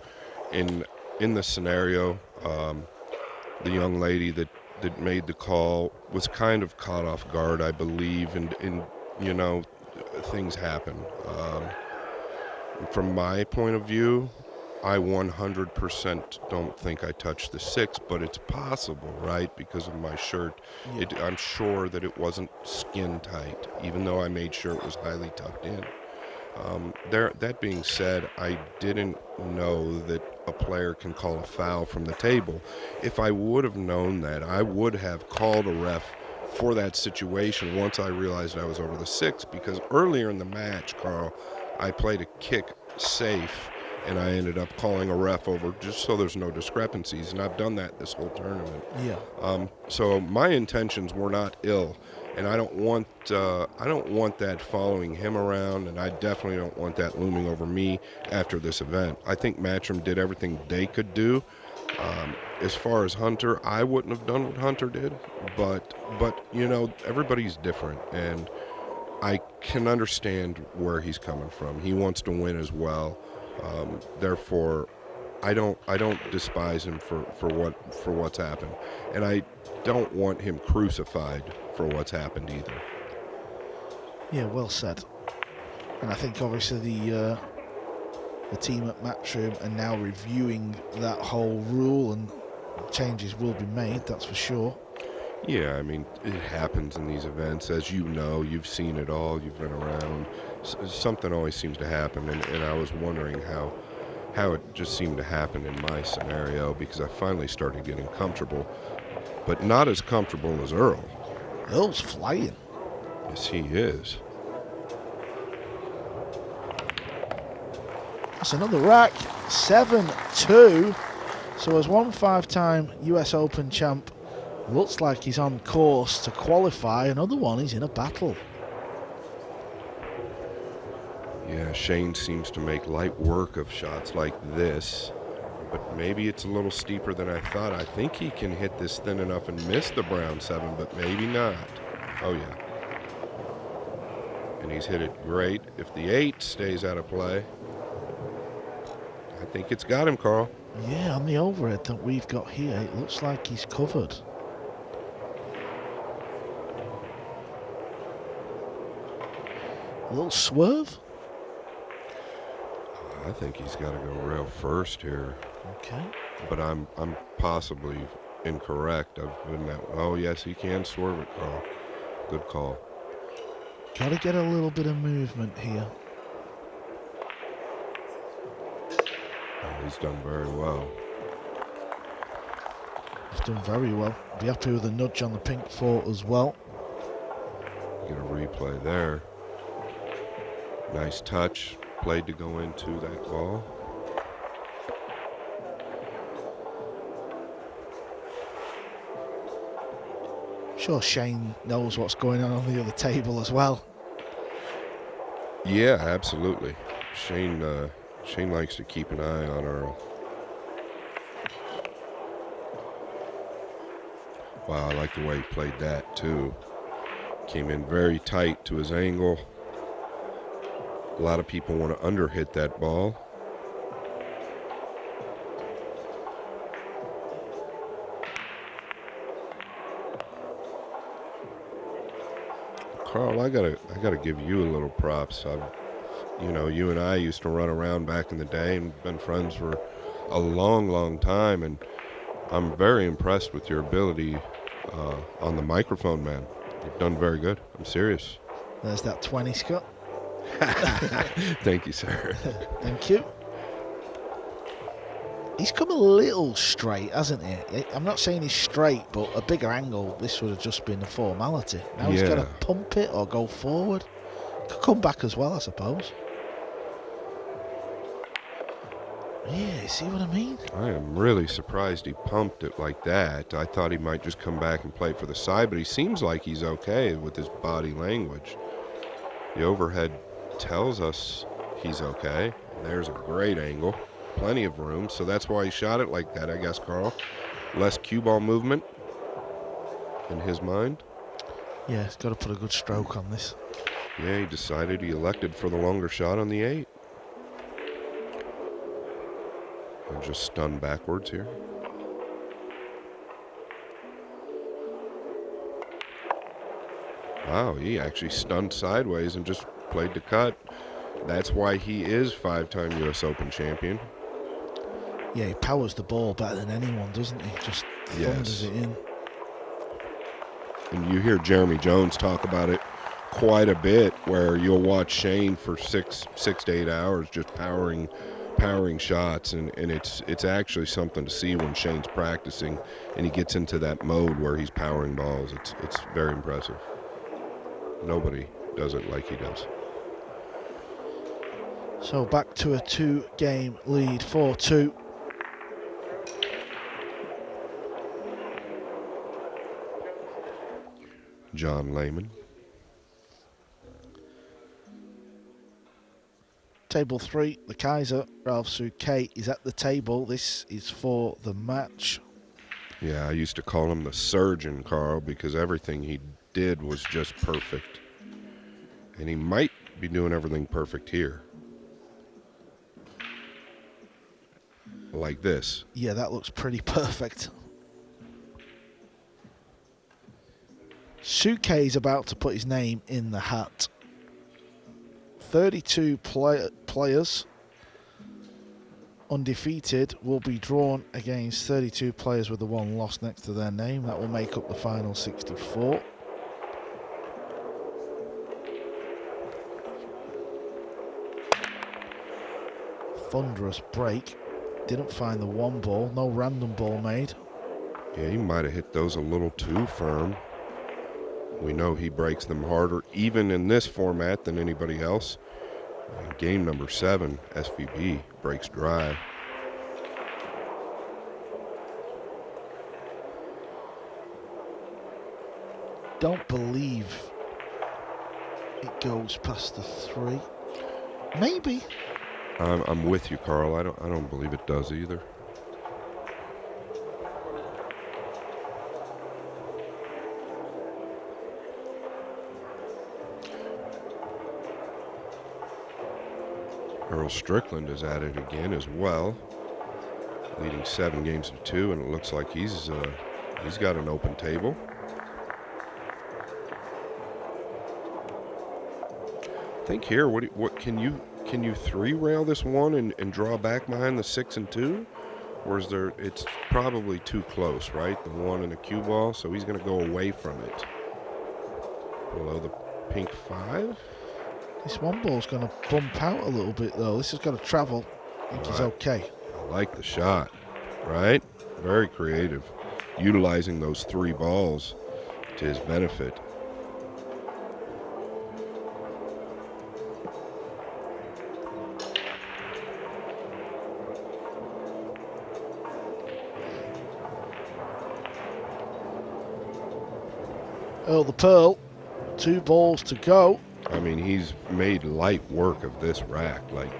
in the scenario. The young lady that made the call was kind of caught off guard, I believe, and you know, things happen. From my point of view, I 100% don't think I touched the 6, but it's possible, right? Because of my shirt. Yeah. I'm sure that it wasn't skin tight, even though I made sure it was highly tucked in. That being said, I didn't know that a player can call a foul from the table. If I would have known that, I would have called a ref for that situation once I realized I was over the 6, because earlier in the match, Carl, I played a kick safe, and I ended up calling a ref over just so there's no discrepancies, and I've done that this whole tournament. Yeah. So my intentions were not ill, and I don't want that following him around, and I definitely don't want that looming over me after this event. I think Matchroom did everything they could do. As far as Hunter, I wouldn't have done what Hunter did, but you know, everybody's different, and I can understand where he's coming from. He wants to win as well. Therefore, I don't despise him for what's happened, and I don't want him crucified for what's happened either. Yeah, well said. And I think obviously the team at Matchroom are now reviewing that whole rule, and changes will be made, that's for sure. Yeah, I mean, it happens in these events. As you know, you've seen it all, you've been around. Something always seems to happen, and I was wondering how it just seemed to happen in my scenario, because I finally started getting comfortable, but not as comfortable as Earl. Earl's flying. Yes, he is. That's another rack. 7-2. So as one 5-time US Open champ, looks like he's on course to qualify. Another one, he's in a battle. Yeah, Shane seems to make light work of shots like this, but maybe it's a little steeper than I thought. I think he can hit this thin enough and miss the brown 7, but maybe not. Oh, yeah. And he's hit it great. If the 8 stays out of play, I think it's got him, Carl. Yeah, on the overhead that we've got here, it looks like he's covered. A little swerve. I think he's got to go rail first here. Okay. But I'm possibly incorrect. I've been that. Oh yes, he can swerve it, Carl. Good call. Got to get a little bit of movement here. Oh, he's done very well. He's done very well. Be happy with a nudge on the pink 4 as well. Get a replay there. Nice touch. Played to go into that ball. Sure Shane knows what's going on the other table as well. Yeah, absolutely. Shane likes to keep an eye on Earl. Wow, I like the way he played that too. Came in very tight to his angle. A lot of people want to underhit that ball. Carl, I gotta give you a little props. You and I used to run around back in the day and been friends for a long, long time, and I'm very impressed with your ability on the microphone, man. You've done very good. I'm serious. There's that 20, Scott. Thank you, sir. Thank you. He's come a little straight, hasn't he? I'm not saying he's straight, but a bigger angle, this would have just been a formality. Now he's got to pump it or go forward. Could come back as well, I suppose. Yeah, see what I mean? I am really surprised he pumped it like that. I thought he might just come back and play for the side, but he seems like he's okay with his body language. The overhead tells us he's okay. There's a great angle, plenty of room, so that's why he shot it like that, I guess, Carl. Less cue ball movement. in his mind. Yeah, he's got to put a good stroke on this. Yeah, he decided he elected for the longer shot on the 8. And just stunned backwards here. Wow, he actually stunned sideways and just played to cut. That's why he is 5-time U.S. Open champion. Yeah, he powers the ball better than anyone, doesn't he? Just thunders it in. And you hear Jeremy Jones talk about it quite a bit, where you'll watch Shane for 6 to 8 hours just powering shots, and it's actually something to see when Shane's practicing and he gets into that mode where he's powering balls. It's very impressive. Nobody does it like he does. So back to a 2-game lead, 4-2. John Lehman. Table 3, the Kaiser, Ralph Souquet, is at the table. This is for the match. Yeah, I used to call him the surgeon, Carl, because everything he did was just perfect. And he might be doing everything perfect here. Like this. Yeah, that looks pretty perfect. Souquet is about to put his name in the hat. 32 players undefeated will be drawn against 32 players with the 1 loss next to their name. That will make up the final 64. Thunderous break. Didn't find the 1 ball. No random ball made. Yeah, he might have hit those a little too firm. We know he breaks them harder, even in this format, than anybody else. And game number 7, SVB breaks dry. Don't believe it goes past the 3. Maybe. I'm with you, Carl. I don't believe it does either. Earl Strickland is at it again as well, leading 7 games to 2, and it looks like he's got an open table. I think here, what can you 3-rail this one and draw back behind the 6 and 2, or is there? It's probably too close, right? The 1 and the cue ball, so he's going to go away from it. Below the pink 5. This 1 ball's going to bump out a little bit, though. This has got to travel. I think he's okay. I like the shot, right? Very creative, utilizing those 3 balls to his benefit. Earl the Pearl, 2 balls to go. I mean, he's made light work of this rack. Like,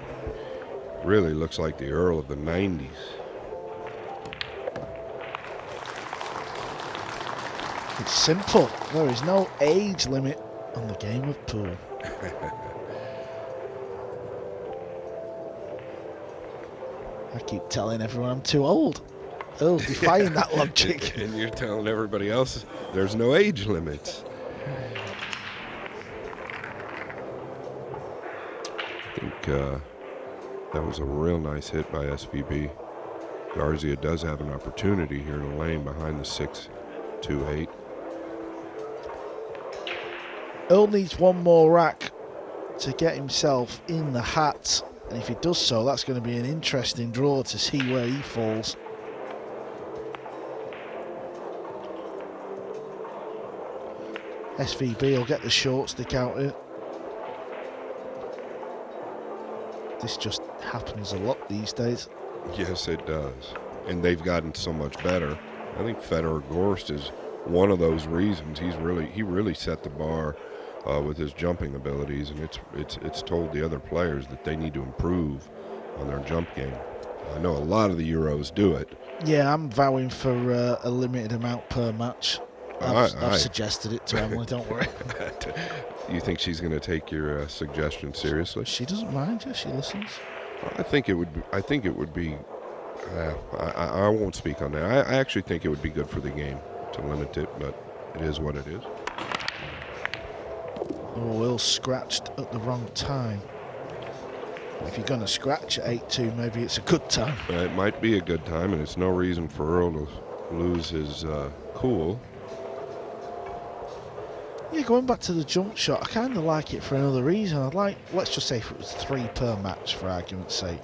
really looks like the Earl of the 90s. It's simple. There is no age limit on the game of pool. I keep telling everyone I'm too old. Earl's defying that logic. And you're telling everybody else there's no age limits. I think that was a real nice hit by SVB. Garzia does have an opportunity here to lane behind the 6-2-8. Earl needs 1 more rack to get himself in the hat, and if he does so, that's going to be an interesting draw to see where he falls. SVB will get the short stick out here. This just happens a lot these days. Yes, it does. And they've gotten so much better. I think Federer Gorst is one of those reasons. He really set the bar with his jumping abilities, and it's told the other players that they need to improve on their jump game. I know a lot of the Euros do it. Yeah, I'm vowing for a limited amount per match. I've suggested it to Emily, don't worry. You think she's going to take your suggestion seriously? She doesn't mind, she listens. I think it would be. I won't speak on that. I actually think it would be good for the game to limit it, but it is what it is. Oh, Will scratched at the wrong time. If you're going to scratch at 8-2, maybe it's a good time. It might be a good time, and it's no reason for Earl to lose his cool. Yeah, going back to the jump shot, I kind of like it for another reason. I'd like, let's just say if it was 3 per match for argument's sake.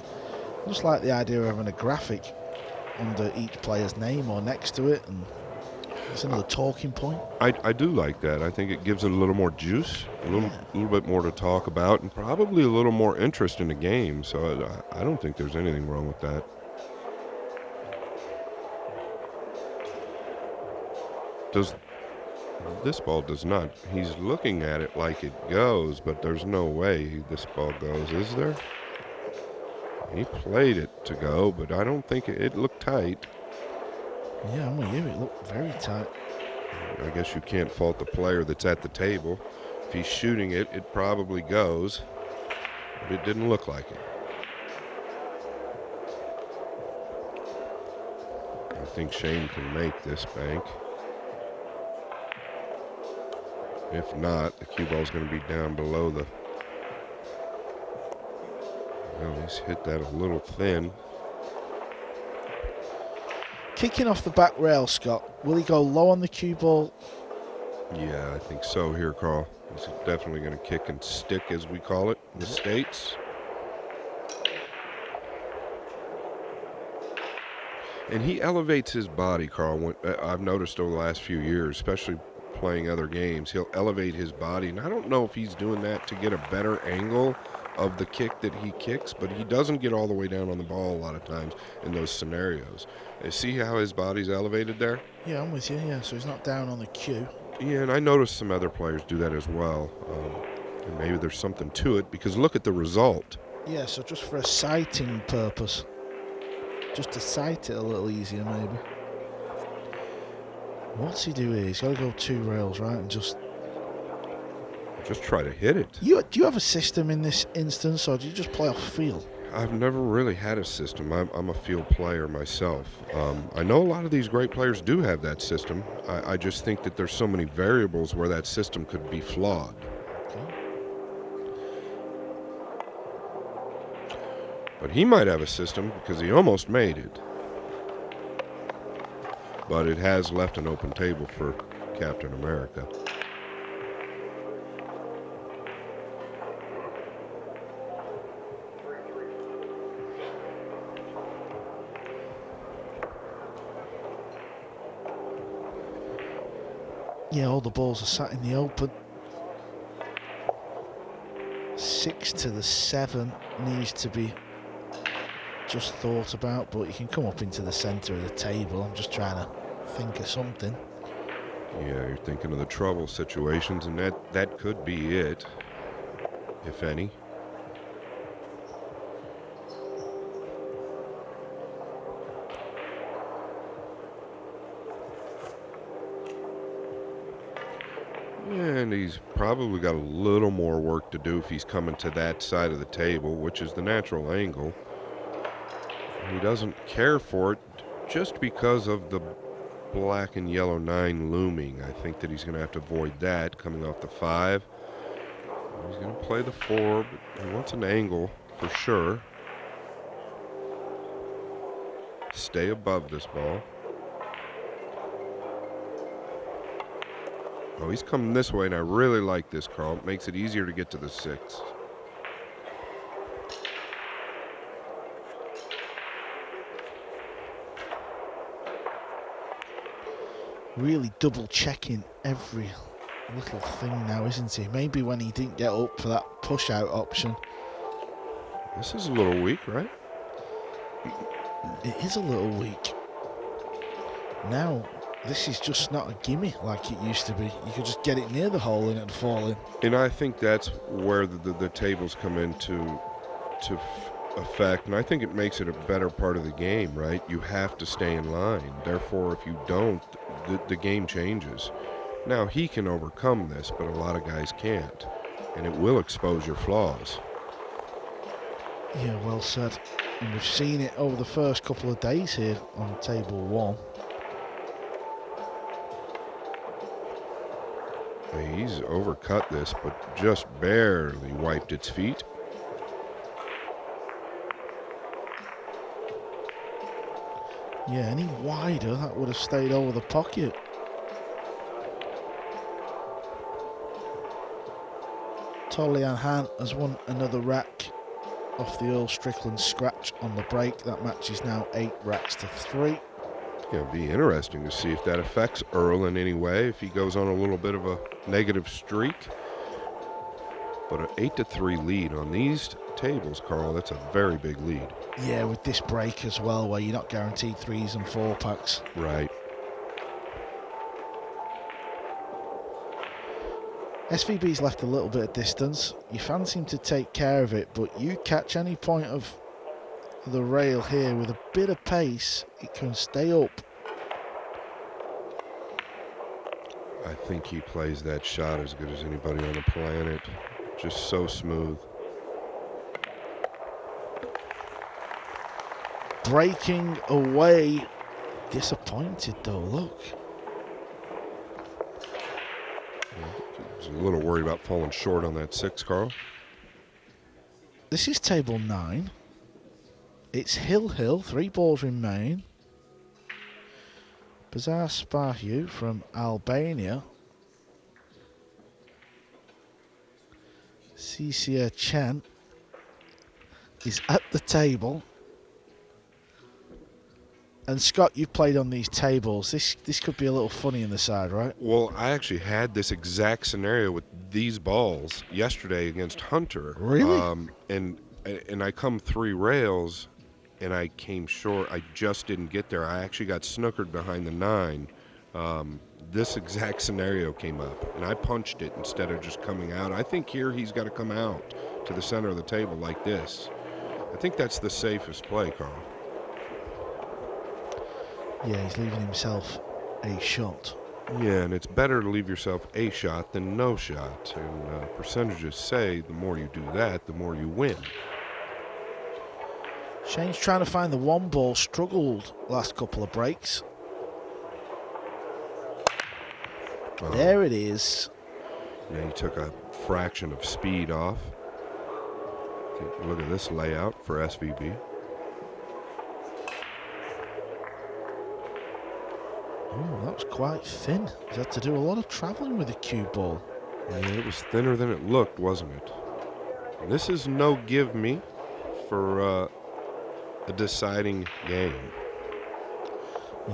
I just like the idea of having a graphic under each player's name or next to it, and it's another talking point. I do like that. I think it gives it a little more juice, a little bit more to talk about, and probably a little more interest in the game. So I don't think there's anything wrong with that. This ball does not. He's looking at it like it goes, but there's no way this ball goes, is there? He played it to go, but I don't think it looked tight. Yeah, I'm with you. It looked very tight. I guess you can't fault the player that's at the table. If he's shooting it, it probably goes, but it didn't look like it. I think Shane can make this bank. If not, the cue ball's going to be down below the... Well, he's hit that a little thin. Kicking off the back rail, Scott. Will he go low on the cue ball? Yeah, I think so here, Carl. He's definitely going to kick and stick, as we call it in the States. And he elevates his body, Carl. I've noticed over the last few years, especially playing other games, he'll elevate his body. And I don't know if he's doing that to get a better angle of the kick that he kicks, but he doesn't get all the way down on the ball a lot of times in those scenarios. You see how his body's elevated there? Yeah, I'm with you, yeah, so he's not down on the cue. Yeah, and I noticed some other players do that as well. And maybe there's something to it, because look at the result. Yeah, so just for a sighting purpose. Just to sight it a little easier, maybe. What's he do here? He's got to go 2 rails, right, and just try to hit it. Do you have a system in this instance, or do you just play off feel? I've never really had a system. I'm a field player myself. I know a lot of these great players do have that system. I just think that there's so many variables where that system could be flawed. Okay. But he might have a system because he almost made it. But it has left an open table for Captain America. Yeah, all the balls are sat in the open. 6 to the 7 needs to be just thought about, but you can come up into the centre of the table. I'm just trying to think of something. Yeah, you're thinking of the trouble situations, and that could be it, if any. And he's probably got a little more work to do if he's coming to that side of the table, which is the natural angle. He doesn't care for it just because of the black and yellow 9 looming. I think that he's going to have to avoid that coming off the 5. He's going to play the 4, but he wants an angle for sure. Stay above this ball. Oh, he's coming this way, and I really like this, Carl. It makes it easier to get to the 6. Really double checking every little thing now, isn't he? Maybe when he didn't get up for that push out option. This is a little weak, right? It is a little weak. Now, this is just not a gimme like it used to be. You could just get it near the hole and it'd fall in. And I think that's where the tables come into effect, and I think it makes it a better part of the game, right? You have to stay in line. Therefore, if you don't, the game changes. Now, he can overcome this, but a lot of guys can't, and it will expose your flaws. Yeah, well said. And we've seen it over the first couple of days here on table 1. He's overcut this, but just barely wiped its feet. Yeah, any wider, that would have stayed over the pocket. Tolian Han has won another rack off the Earl Strickland scratch on the break. That match is now 8 racks to 3. It's going to be interesting to see if that affects Earl in any way, if he goes on a little bit of a negative streak. But an 8-3 lead on these tables, Carl, that's a very big lead. Yeah, with this break as well, where you're not guaranteed 3s and 4 packs. Right. SVB's left a little bit of distance. You fancy him to take care of it, but you catch any point of the rail here with a bit of pace, it can stay up. I think he plays that shot as good as anybody on the planet. Just so smooth. Breaking away. Disappointed though, look. He's a little worried about falling short on that 6, Carl. This is table 9. It's Hill, 3 balls remain. Bazar Spahiu from Albania. Cecilia Chen is at the table. And Scott, you've played on these tables. This could be a little funny in the side, right? Well, I actually had this exact scenario with these balls yesterday against Hunter. Really? And I come 3 rails, and I came short. I just didn't get there. I actually got snookered behind the 9. This exact scenario came up, and I punched it instead of just coming out. I think here he's got to come out to the center of the table like this. I think that's the safest play, Carl. Yeah, he's leaving himself a shot. Yeah, and it's better to leave yourself a shot than no shot. And percentages say the more you do that, the more you win. Shane's trying to find the 1 ball, struggled last couple of breaks. There it is. Yeah, he took a fraction of speed off. Look at this layout for SVB. Oh, that was quite thin. He's had to do a lot of travelling with the cue ball. Yeah, it was thinner than it looked, wasn't it? And this is no give me for a deciding game.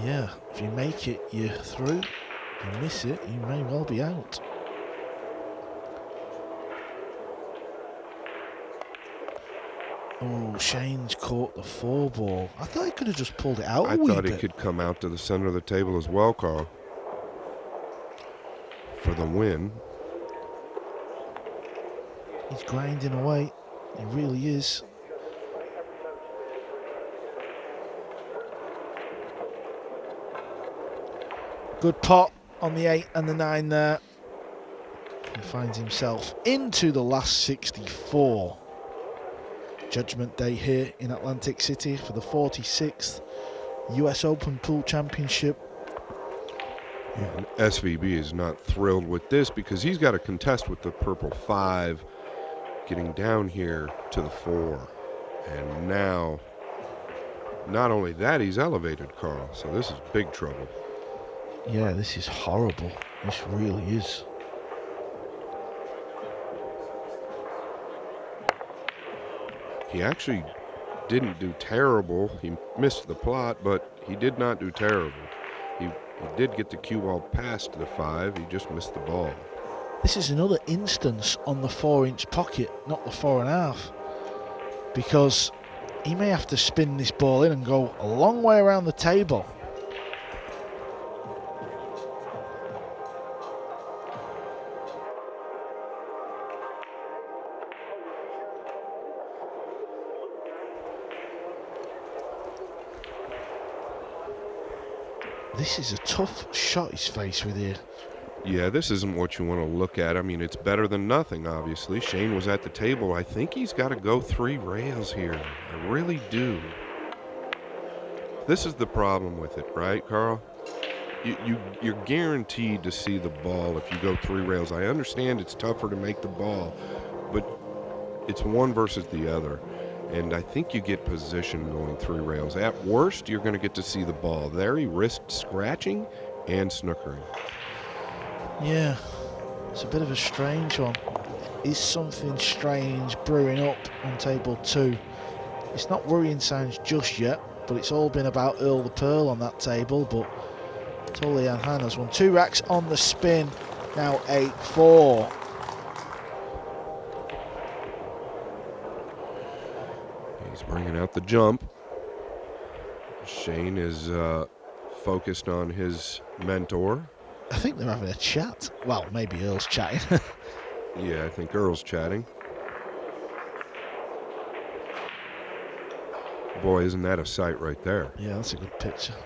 Yeah, if you make it, you're through. If you miss it, you may well be out. Oh, Shane's caught the 4 ball. I thought he could have just pulled it out a wee bit. I thought he could come out to the center of the table as well, Carl, for the win. He's grinding away. He really is. Good pot on the 8 and the 9 there. He finds himself into the last 64. Judgment Day here in Atlantic City for the 46th US Open Pool Championship. Yeah, and SVB is not thrilled with this because he's got to contest with the purple 5, getting down here to the 4. And now, not only that, he's elevated, Carl. So this is big trouble. Yeah, this is horrible. This really is. He actually didn't do terrible. He missed the plot, but he did not do terrible. He did get the cue ball past the 5. He just missed the ball. This is another instance on the 4-inch pocket, not the 4.5, because he may have to spin this ball in and go a long way around the table. This is a tough shot he's faced with here. Yeah, this isn't what you want to look at. I mean, it's better than nothing, obviously. Shane was at the table. I think he's got to go 3 rails here. I really do. This is the problem with it, right, Carl? You're guaranteed to see the ball if you go 3 rails. I understand it's tougher to make the ball, but it's one versus the other. And I think you get position going 3 rails. At worst, you're going to get to see the ball. There he risked scratching and snookering. Yeah, it's a bit of a strange one. Is something strange brewing up on table 2? It's not worrying signs just yet, but it's all been about Earl the Pearl on that table. But Tolian Han has won 2 racks on the spin, now 8-4. He's bringing out the jump. Shane is focused on his mentor. I think they're having a chat. Well, maybe Earl's chatting. Yeah, I think Earl's chatting. Boy, isn't that a sight right there? Yeah, that's a good picture.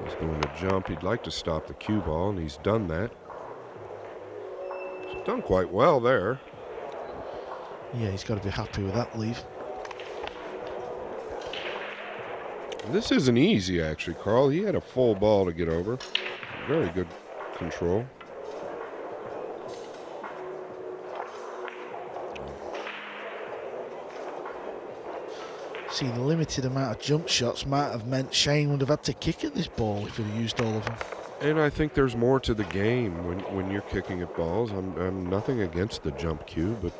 He's going to jump. He'd like to stop the cue ball, and he's done that. He's done quite well there. Yeah, he's got to be happy with that leave. This isn't easy, actually, Carl. He had a full ball to get over. Very good control. See, the limited amount of jump shots might have meant Shane would have had to kick at this ball if he'd have used all of them. And I think there's more to the game when you're kicking at balls. I'm nothing against the jump cue, but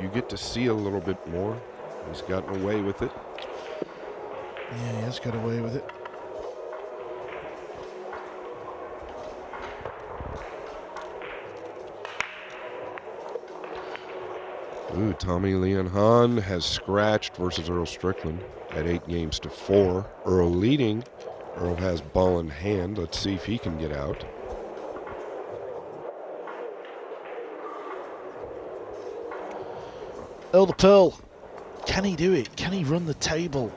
you get to see a little bit more. He's gotten away with it. Yeah, he has got away with it. Ooh, Tommy Leon Han has scratched versus Earl Strickland at 8-4. Earl leading. Earl has ball in hand. Let's see if he can get out. Earl the Pearl. Can he do it? Can he run the table?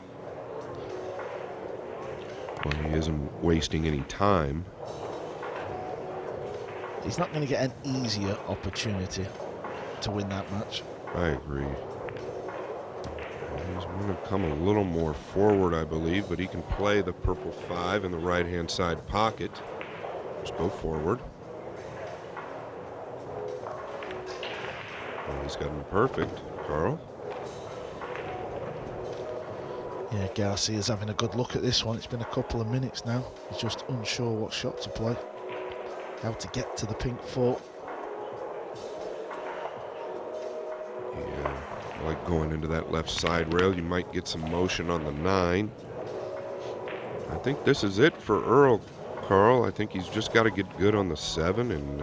Well, he isn't wasting any time. He's not going to get an easier opportunity to win that match. I agree. He's going to come a little more forward, I believe, but he can play the purple 5 in the right-hand side pocket. Just go forward. Oh, he's got him perfect, Carl. Yeah, Garcia's having a good look at this one. It's been a couple of minutes now. He's just unsure what shot to play. How to get to the pink 4. Yeah, like going into that left side rail, you might get some motion on the 9. I think this is it for Earl, Carl. I think he's just got to get good on the 7 and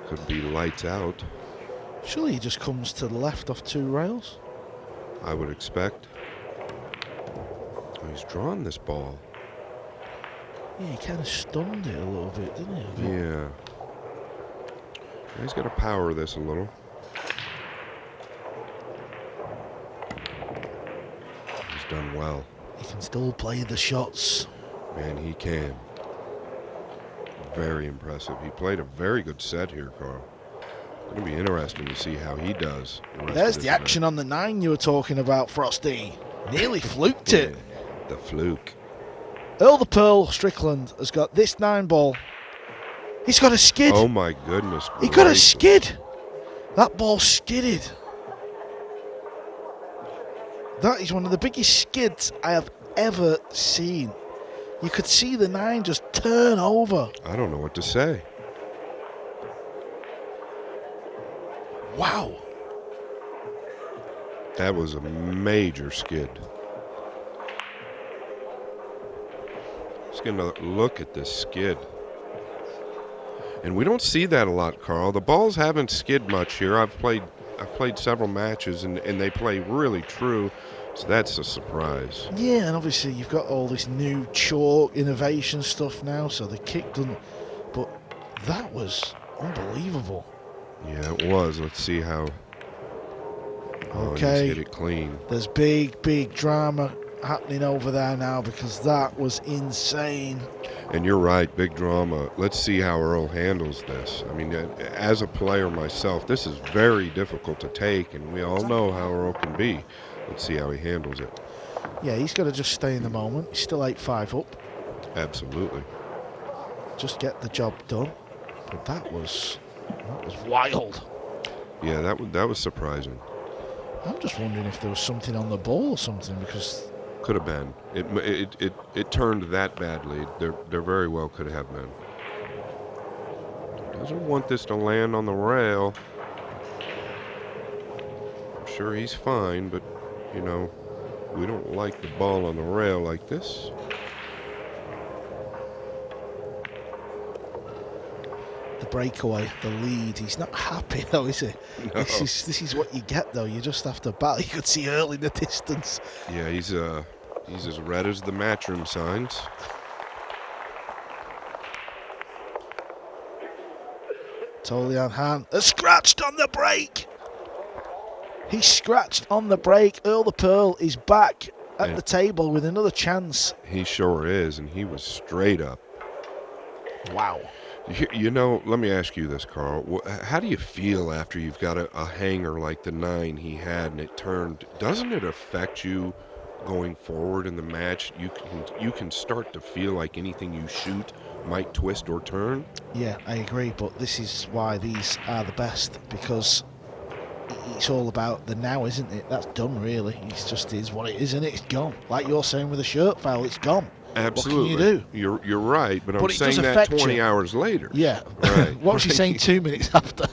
could be lights out. Surely he just comes to the left off 2 rails. I would expect. Oh, he's drawn this ball. Yeah, he kind of stunned it a little bit, didn't he? Yeah. He's got to power this a little. He's done well. He can still play the shots. Man, he can. Very impressive. He played a very good set here, Carl. It's going to be interesting to see how he does. There's the action on the 9 you were talking about, Frosty. Nearly fluked it. The fluke. Earl the Pearl Strickland has got this 9 ball. He's got a skid. Oh my goodness. He got a skid. That ball skidded. That is one of the biggest skids I have ever seen. You could see the 9 just turn over. I don't know what to say. Wow. That was a major skid. Just gonna look at this skid. And we don't see that a lot, Carl. The balls haven't skid much here. I've played several matches and they play really true. So that's a surprise. Yeah, and obviously you've got all this new chalk innovation stuff now, so the kick doesn't. But that was unbelievable. Yeah, it was. Let's see how. Oh, okay. He's hit it clean. There's big drama happening over there now because that was insane. And you're right, big drama. Let's see how Earl handles this. I mean, as a player myself, this is very difficult to take, and we all know how Earl can be. Let's see how he handles it. Yeah, he's got to just stay in the moment. He's still 8-5 up. Absolutely. Just get the job done. But that was wild. Yeah, that was surprising. I'm just wondering if there was something on the ball or something, because could have been. It turned that badly. There very well could have been. Doesn't want this to land on the rail. I'm sure he's fine, but you know, we don't like the ball on the rail like this. the breakaway, the lead, he's not happy though, is he? No. This is what you get though. You just have to battle. You could see Earl in the distance. Yeah, he's as red as the matchroom signs. Totally on hand. Scratched on the break. He scratched on the break. Earl the Pearl is back at the table with another chance. He sure is, and he was straight up. Wow. You know, let me ask you this, Carl. How do you feel after you've got a hanger like the 9 he had and it turned? Doesn't it affect you going forward in the match? You can start to feel like anything you shoot might twist or turn. Yeah, I agree, but this is why these are the best, because it's all about the now, isn't it? That's done, really. It just is what it is, isn't it? It's gone. Like you're saying with a shirt foul, it's gone. Absolutely. What can you do? You're right, but I'm saying that 20 hours later. Yeah. Right. What was she saying 2 minutes after?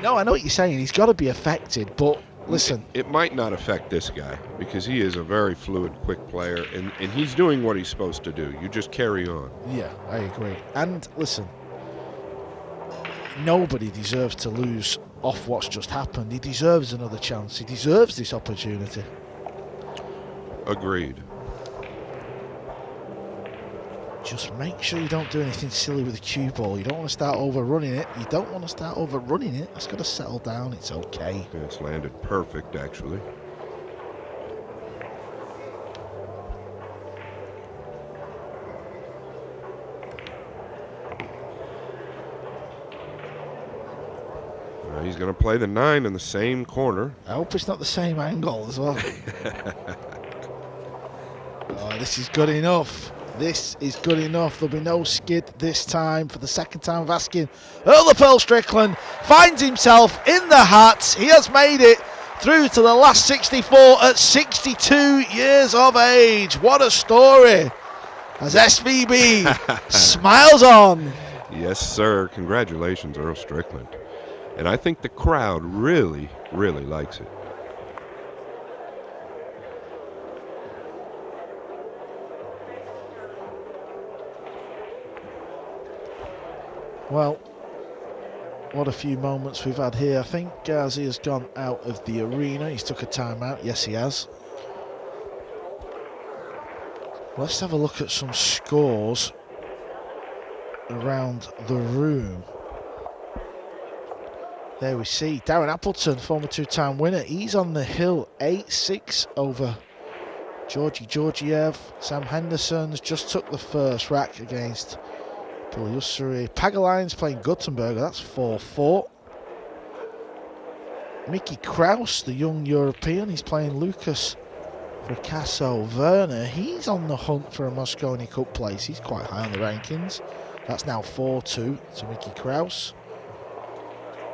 No, I know what you're saying. He's got to be affected, but listen. It might not affect this guy because he is a very fluid, quick player, and he's doing what he's supposed to do. You just carry on. Yeah, I agree. And listen, nobody deserves to lose off what's just happened. He deserves another chance. He deserves this opportunity. Agreed. Just make sure you don't do anything silly with the cue ball. You don't want to start overrunning it. It's got to settle down. It's okay. Yeah, it's landed perfect, actually. He's going to play the 9 in the same corner. I hope it's not the same angle as well. Oh, this is good enough. This is good enough. There'll be no skid this time. For the second time of asking, Earl the Pearl Strickland finds himself in the hat. He has made it through to the last 64 at 62 years of age. What a story. As SVB smiles on. Yes, sir. Congratulations, Earl Strickland. And I think the crowd really, really likes it. Well, what a few moments we've had here. I think Garcia's gone out of the arena. He's took a timeout. Yes, he has. Let's have a look at some scores around the room. There we see Darren Appleton, former two-time winner. He's on the hill, 8-6 over Georgi Georgiev. Sam Henderson's just took the first rack against Pugliusseri. Pagaline's playing Guttenberger, that's 4-4. Mickey Kraus, the young European, he's playing Lucas Fracasso Werner. He's on the hunt for a Mosconi Cup place. He's quite high on the rankings. That's now 4-2 to Mickey Kraus.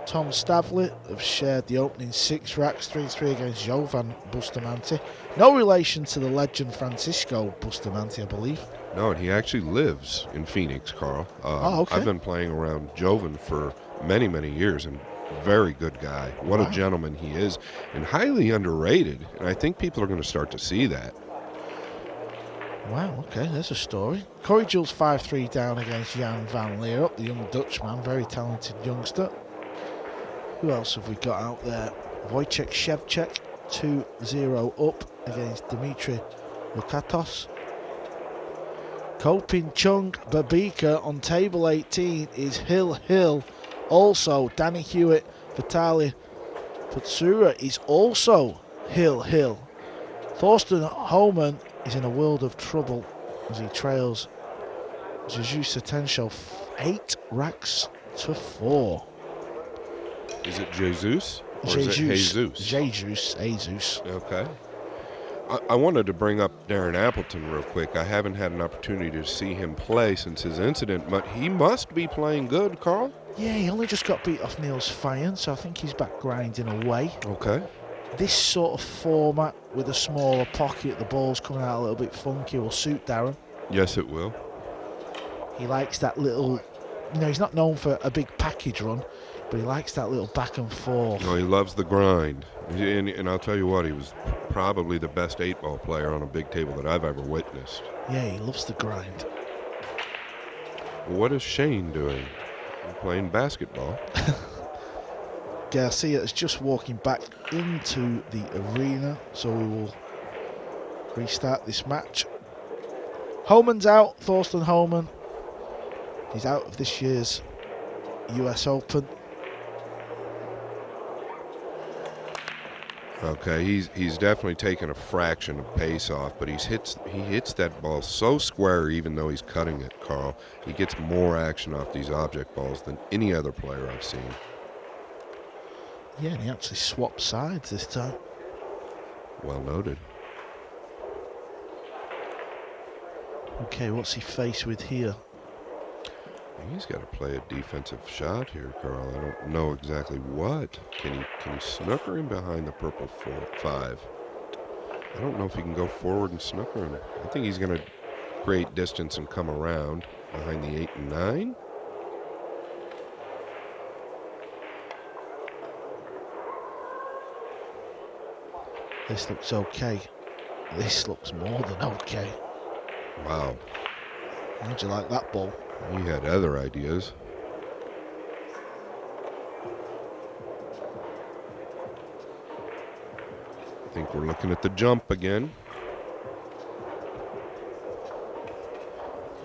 Tom Stavley have shared the opening 6 racks, 3-3 against Jovan Bustamante. No relation to the legend Francisco Bustamante, I believe. No, and he actually lives in Phoenix, Carl. Okay. I've been playing around Jovan for many, many years, and very good guy. What a gentleman he is, and highly underrated. And I think people are going to start to see that. Wow, okay, there's a story. Corey Jules 5-3 down against Jan van Leeuwen, the young Dutchman, very talented youngster. Who else have we got out there? Wojciech Shevchek, 2-0 up against Dimitri Lukatos. Kopin Chung Babika on table 18 is Hill. Also, Danny Hewitt, Vitaly Putsura is also Hill. Thorsten Homan is in a world of trouble as he trails Jesus Atensho 8 racks to 4. Is it Jesus? Or is it Jesus? Jesus. Okay. I wanted to bring up Darren Appleton real quick. I haven't had an opportunity to see him play since his incident, but he must be playing good, Carl. Yeah, he only just got beat off Niels Fyan, so I think he's back grinding away. Okay. This sort of format with a smaller pocket, the ball's coming out a little bit funky, will suit Darren. Yes, it will. He likes that little, he's not known for a big package run, but he likes that little back and forth. No, he loves the grind. And I'll tell you what, he was probably the best 8-ball player on a big table that I've ever witnessed. Yeah, he loves the grind. What is Shane doing? Playing basketball. Garcia is just walking back into the arena, so we will restart this match. Homan's out, Thorsten Homan. He's out of this year's US Open. Okay, he's definitely taken a fraction of pace off, but he hits that ball so square even though he's cutting it, Carl. He gets more action off these object balls than any other player I've seen. Yeah, and he actually swapped sides this time. Well noted. Okay, what's he faced with here? He's got to play a defensive shot here, Carl. I don't know exactly what. Can he snooker him behind the purple 5? I don't know if he can go forward and snooker him. I think he's going to create distance and come around behind the 8 and 9. This looks okay. This looks more than okay. Wow. How'd you like that ball? He had other ideas. I think we're looking at the jump again.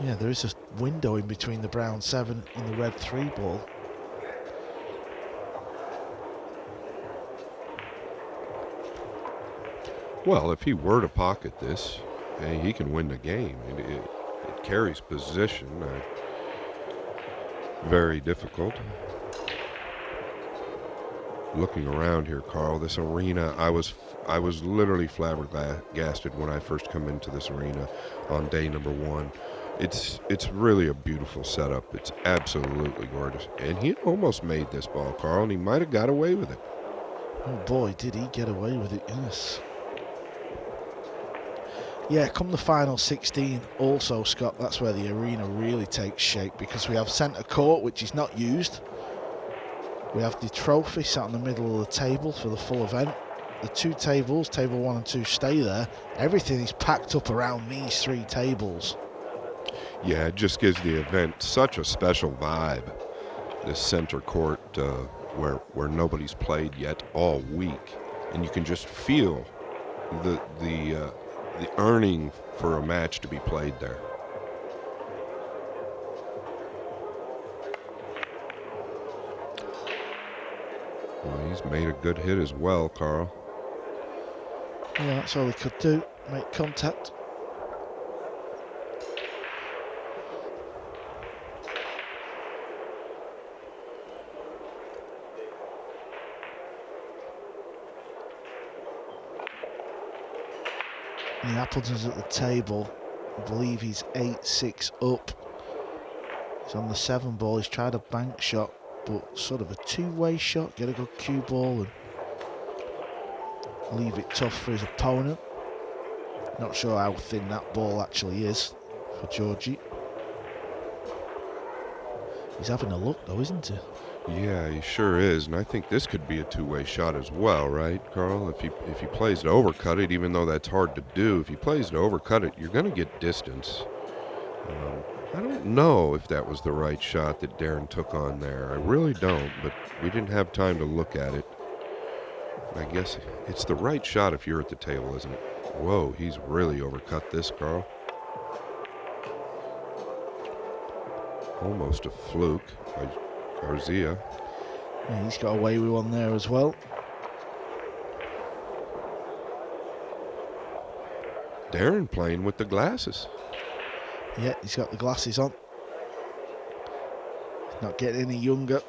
Yeah, there is a window in between the brown 7 and the red 3 ball. Well, if he were to pocket this, he can win the game. It carries position. Very difficult. Looking around here, Carl, this arena, I was literally flabbergasted when I first come into this arena on day number 1. It's really a beautiful setup. It's absolutely gorgeous. And he almost made this ball, Carl, and he might have got away with it. Oh boy, did he get away with it, yes. Yeah, come the final 16 also, Scott, that's where the arena really takes shape, because we have centre court, which is not used. We have the trophy sat in the middle of the table for the full event. The 2 tables, table 1 and 2, stay there. Everything is packed up around these 3 tables. Yeah, it just gives the event such a special vibe. This center court where nobody's played yet all week, and you can just feel the earning for a match to be played there. Well, he's made a good hit as well, Carl. Yeah, that's all he could do, make contact. The Appleton's at the table. I believe he's 8-6 up. He's on the 7 ball. He's tried a bank shot, but sort of a 2-way shot. Get a good cue ball and leave it tough for his opponent. Not sure how thin that ball actually is for Georgie. He's having a look though, isn't he? Yeah, he sure is, and I think this could be a 2-way shot as well, right, Carl? If he plays to overcut it, even though that's hard to do, if he plays to overcut it, you're going to get distance. I don't know if that was the right shot that Darren took on there. I really don't, but we didn't have time to look at it. I guess it's the right shot if you're at the table, isn't it? Whoa, he's really overcut this, Carl. Almost a fluke by Garcia. Yeah, he's got away with one there as well. Baron playing with the glasses. Yeah, he's got the glasses on. Not getting any younger.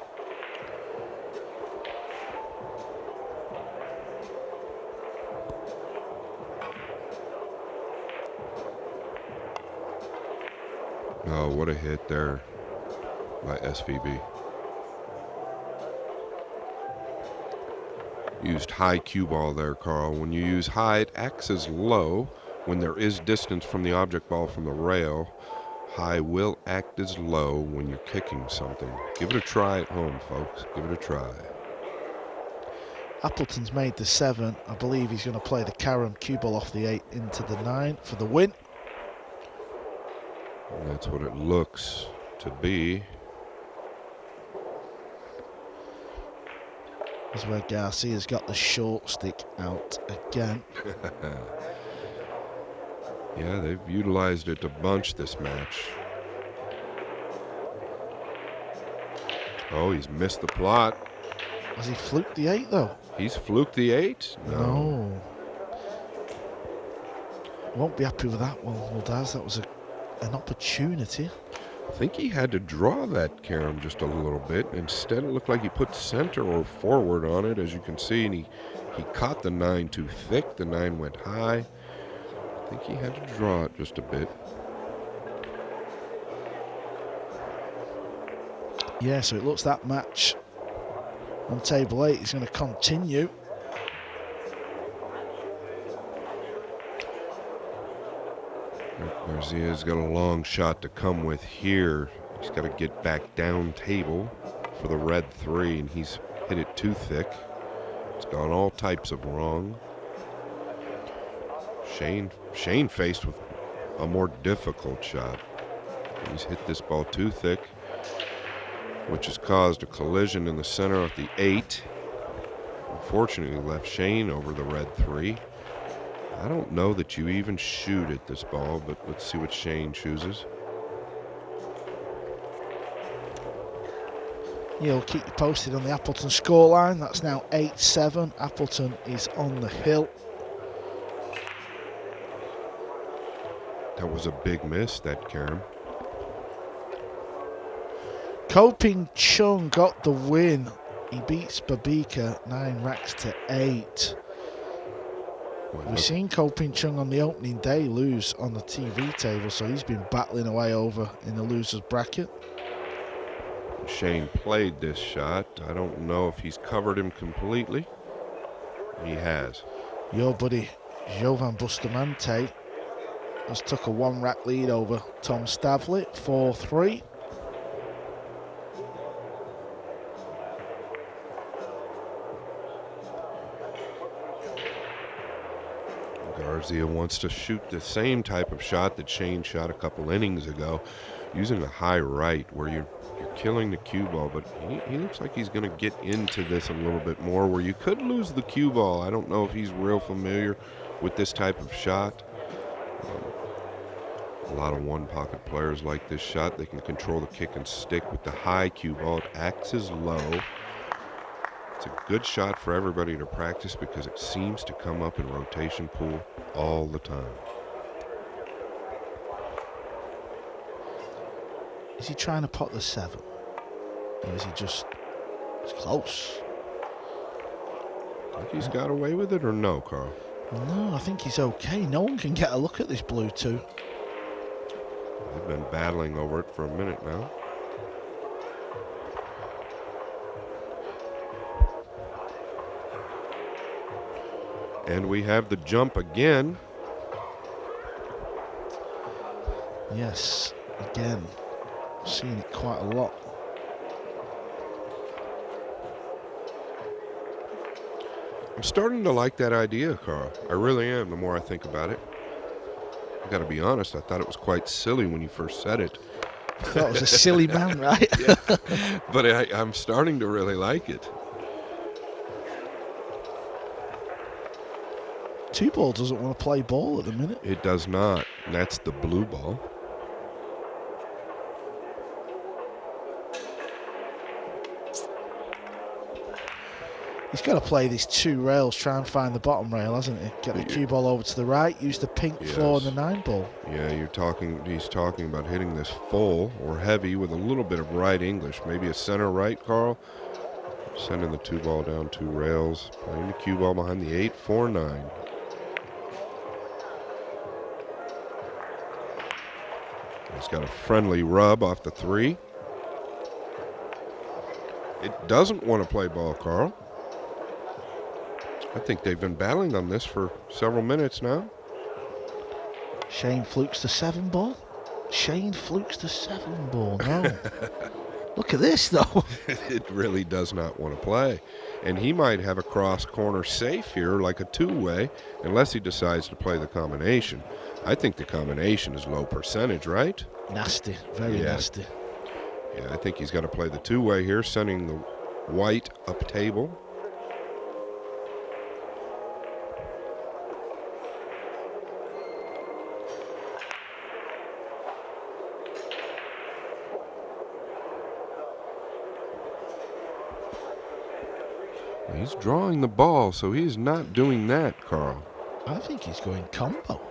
Oh, what a hit there by SVB. Used high cue ball there, Carl. When you use high, it acts as low. When there is distance from the object ball from the rail, high will act as low when you're kicking something. Give it a try at home, folks. Give it a try. Appleton's made the 7. I believe he's going to play the carom cue ball off the 8 into the 9 for the win. And that's what it looks to be. This is where Garcia's got the short stick out again. Yeah, they've utilized it a bunch this match. Oh, he's missed the plot. Has he fluked the 8 though? He's fluked the 8? No. Won't be happy with that one, well, Daz. That was an opportunity. I think he had to draw that carom just a little bit. Instead, it looked like he put center or forward on it, as you can see, and he caught the 9 too thick. The 9 went high. I think he had to draw it just a bit. Yeah, so it looks that match on table 8 is going to continue. Garcia's got a long shot to come with here. He's got to get back down table for the red 3, and he's hit it too thick. It's gone all types of wrong. Shane faced with a more difficult shot. He's hit this ball too thick, which has caused a collision in the center of the 8. Unfortunately, left Shane over the red 3. I don't know that you even shoot at this ball, but let's see what Shane chooses. Yeah, we'll keep you posted on the Appleton scoreline. That's now 8-7. Appleton is on the hill. That was a big miss, that carom. Koping Chung got the win. He beats Babika 9 racks to 8. We've seen Koping Chung on the opening day lose on the TV table, so he's been battling away over in the loser's bracket. Shane played this shot. I don't know if he's covered him completely. He has. Your buddy Jovan Bustamante has took a 1 rack lead over Tom Stavley, 4-3. Garzia wants to shoot the same type of shot that Shane shot a couple innings ago, using a high right where you're killing the cue ball, but he looks like he's going to get into this a little bit more where you could lose the cue ball. I don't know if he's real familiar with this type of shot. A lot of one-pocket players like this shot. They can control the kick and stick with the high cue ball. It acts as low. It's a good shot for everybody to practice because it seems to come up in rotation pool all the time. Is he trying to pot the 7? Or is he just... It's close. Think he's got away with it or no, Carl? No, I think he's okay. No one can get a look at this blue 2. They've been battling over it for a minute now. And we have the jump again. Yes, again. Seen it quite a lot. I'm starting to like that idea, Carl. I really am, the more I think about it. I gotta be honest, I thought it was quite silly when you first said it. I thought it was a silly man, right? Yeah. But I'm starting to really like it. 2-ball doesn't want to play ball at the minute. It does not, and that's the blue ball. He's got to play these 2 rails, try and find the bottom rail, hasn't he? Get the cue ball over to the right, use the pink 4 and the 9 ball. Yeah, he's talking about hitting this full or heavy with a little bit of right English. Maybe a center right, Carl. Sending the 2 ball down 2 rails. Playing the cue ball behind the 8, 4, 9. He's got a friendly rub off the 3. It doesn't want to play ball, Carl. I think they've been battling on this for several minutes now. Shane flukes the 7 ball. Shane flukes the 7 ball. No. Look at this, though. It really does not want to play. And he might have a cross corner safe here, like a 2-way, unless he decides to play the combination. I think the combination is low percentage, right? Nasty. Very nasty. Yeah, I think he's got to play the 2-way here, sending the white up table. He's drawing the ball, so he's not doing that, Carl. I think he's going combo.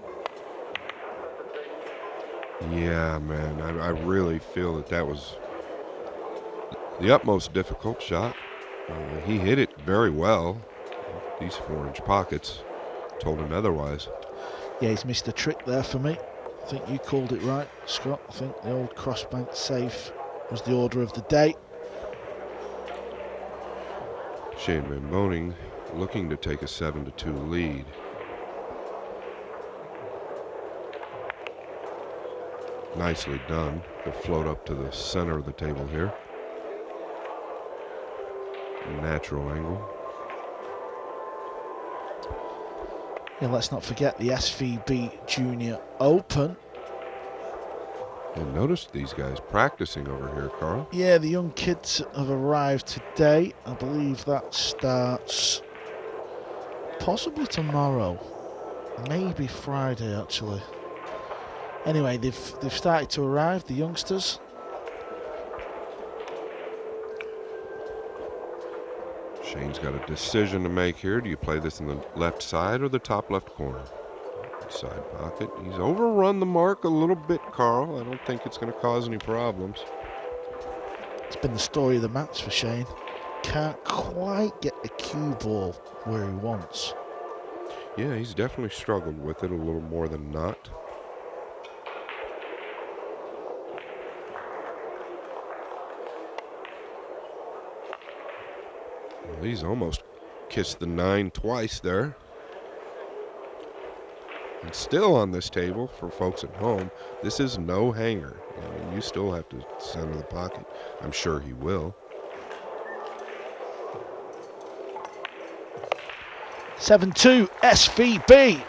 Yeah, man, I really feel that was the utmost difficult shot. He hit it very well. These 4-inch pockets told him otherwise. Yeah, he's missed a trick there for me. I think you called it right, Scott. I think the old crossbank safe was the order of the day. Shane Van Boening looking to take a 7-2 lead. Nicely done. He'll float up to the center of the table here. Natural angle. Yeah, let's not forget the SVB Junior Open. And notice these guys practicing over here, Carl. Yeah, the young kids have arrived today. I believe that starts possibly tomorrow, maybe Friday actually. Anyway, they've started to arrive, the youngsters. Shane's got a decision to make here. Do you play this in the left side or the top left corner? Side pocket. He's overrun the mark a little bit, Carl. I don't think it's going to cause any problems. It's been the story of the match for Shane. Can't quite get the cue ball where he wants. Yeah, he's definitely struggled with it a little more than not. Well, he's almost kissed the 9 twice there. And still on this table, for folks at home, this is no hanger. I mean, you still have to center the pocket. I'm sure he will. 7-2 SVB.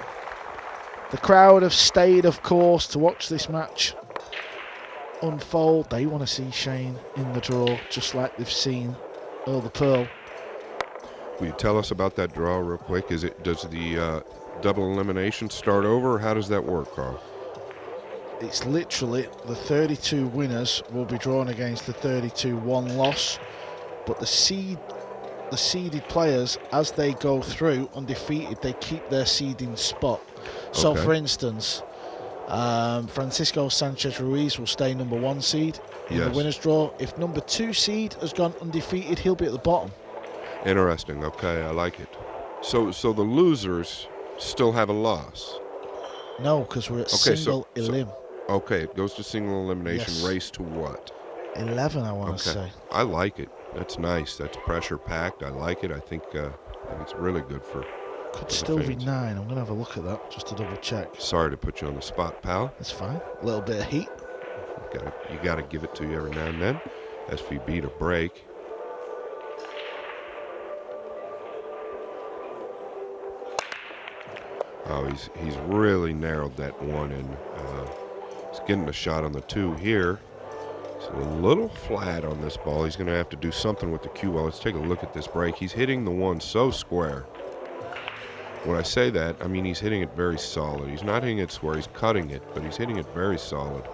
The crowd have stayed, of course, to watch this match unfold. They want to see Shane in the draw, just like they've seen Earl the Pearl. Will you tell us about that draw real quick? Does the double elimination start over, or how does that work, Carl? It's literally the 32 winners will be drawn against the 32 one-loss, but the seeded players, as they go through undefeated, they keep their seeding spot. So, for instance, Francisco Sanchez Ruiz will stay number 1 seed in the winners draw. If number 2 seed has gone undefeated, he'll be at the bottom. Interesting. Okay, I like it. So the losers still have a loss? No, because we're at single elim. Okay, it goes to single elimination. Yes. Race to what? 11, I want to say. I like it. That's nice. That's pressure packed. I like it. I think it's really good for. Could still be 9. I'm going to have a look at that just to double check. Sorry to put you on the spot, pal. That's fine. A little bit of heat. You got to give it to you every now and then. SVB to break. Oh, he's really narrowed that 1 in. He's getting a shot on the 2 here. He's a little flat on this ball. He's going to have to do something with the cue ball. Let's take a look at this break. He's hitting the 1 so square. When I say that, I mean he's hitting it very solid. He's not hitting it square. He's cutting it, but he's hitting it very solid.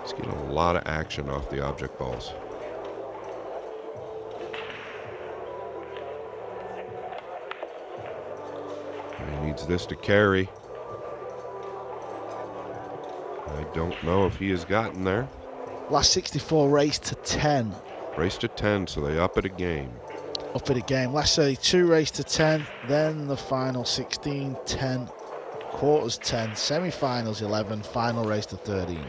He's getting a lot of action off the object balls. He needs this to carry. I don't know if he has gotten there. Last 64 race to 10. Race to 10, so they up it a game. Up at a game. Last 32 race to 10. Then the final 16, 10. Quarters 10. Semi-finals 11. Final race to 13.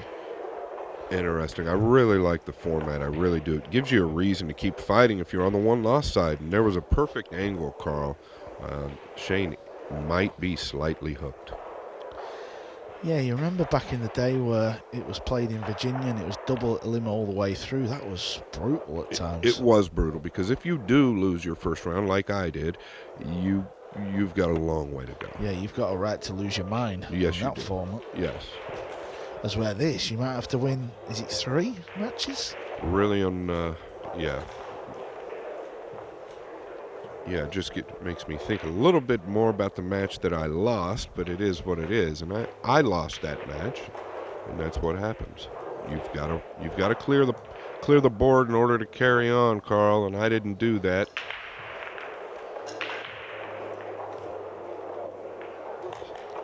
Interesting. I really like the format. I really do. It gives you a reason to keep fighting if you're on the one-loss side. And there was a perfect angle, Carl. Shane might be slightly hooked. Yeah, you remember back in the day where it was played in Virginia and it was double elim all the way through. That was brutal at times. It was brutal because if you do lose your first round like I did, you've got a long way to go. Yeah, you've got a right to lose your mind in that format. Yes. As where this, you might have to win, is it 3 matches? Really yeah. Yeah, it just makes me think a little bit more about the match that I lost, but it is what it is, and I lost that match, and that's what happens. You've got to clear the board in order to carry on, Carl, and I didn't do that.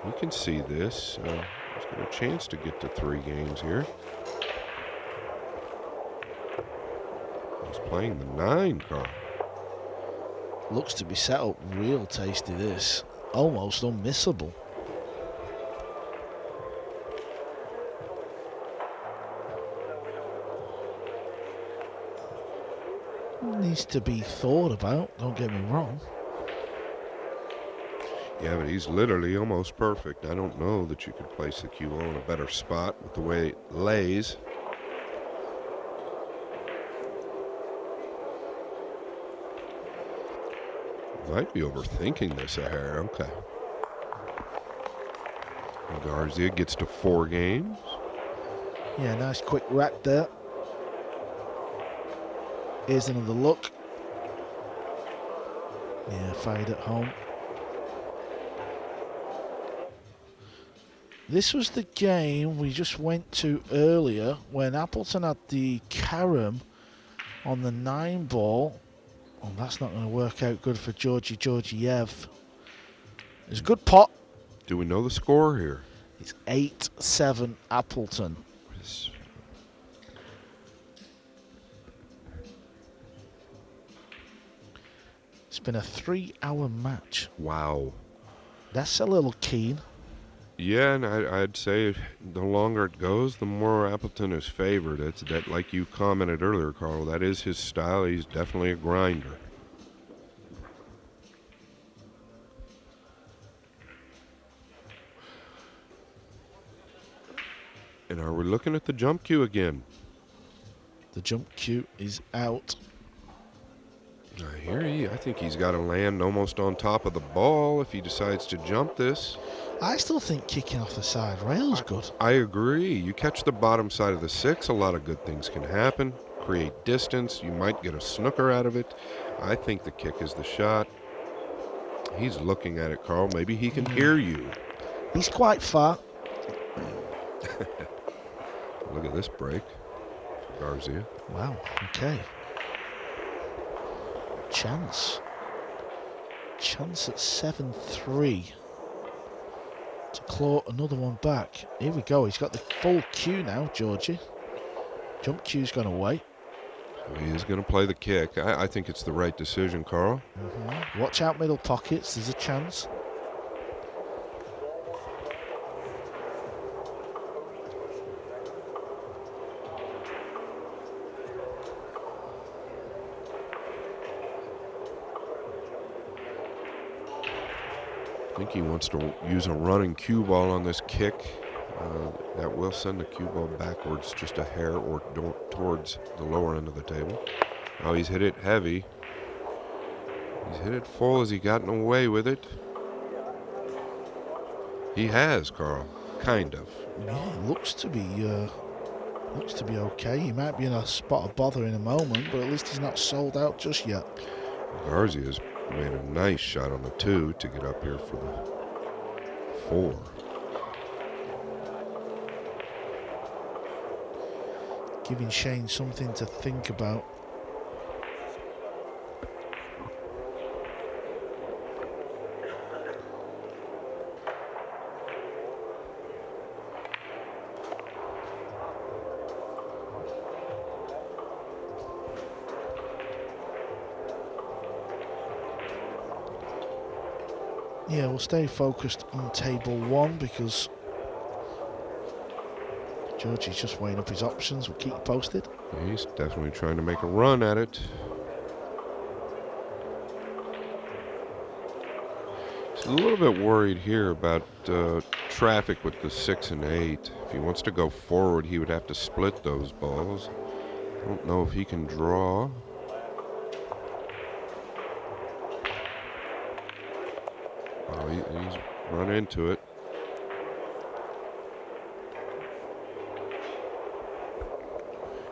You can see this. He's got a chance to get to 3 games here. He's playing the 9, Carl. Looks to be set up real tasty, this. Almost unmissable. Needs to be thought about, don't get me wrong. Yeah, but he's literally almost perfect. I don't know that you could place the cue ball in a better spot with the way it lays. Might be overthinking this a hair. Okay. Garcia gets to 4 games. Yeah, nice quick rack there. Here's another look. Yeah, fired at home. This was the game we just went to earlier when Appleton had the carom on the 9-ball. Oh, that's not going to work out good for Georgiev. It's a good pot. Do we know the score here? It's 8-7 Appleton. It's been a 3-hour match. Wow. That's a little keen. Yeah, and I'd say the longer it goes, the more Appleton is favored. It's that, like you commented earlier, Carl, that is his style. He's definitely a grinder. And are we looking at the jump cue again? The jump cue is out. I think he's got to land almost on top of the ball if he decides to jump this. I still think kicking off the side rail is good. I agree. You catch the bottom side of the 6, a lot of good things can happen. Create distance. You might get a snooker out of it. I think the kick is the shot. He's looking at it, Carl. Maybe he can hear you. He's quite far. Look at this break. Garcia. Wow, okay. Chance at 7-3 to claw another one back. Here we go. He's got the full cue now, Georgie. Jump cue's gone away. So he is going to play the kick. I think it's the right decision, Carl. Watch out middle pockets. There's a chance. I think he wants to use a running cue ball on this kick. That will send the cue ball backwards just a hair or towards the lower end of the table. Oh, he's hit it heavy. He's hit it full. Has he gotten away with it? He has, Carl. Kind of. Yeah, looks to be okay. He might be in a spot of bother in a moment, but at least he's not sold out just yet. Garcia's made a nice shot on the 2 to get up here for the 4. Giving Shane something to think about. Yeah, we'll stay focused on table 1 because Georgie's just weighing up his options. We'll keep you posted. Yeah, he's definitely trying to make a run at it. He's a little bit worried here about traffic with the 6 and 8. If he wants to go forward, he would have to split those balls. I don't know if he can draw. Oh, he's run into it.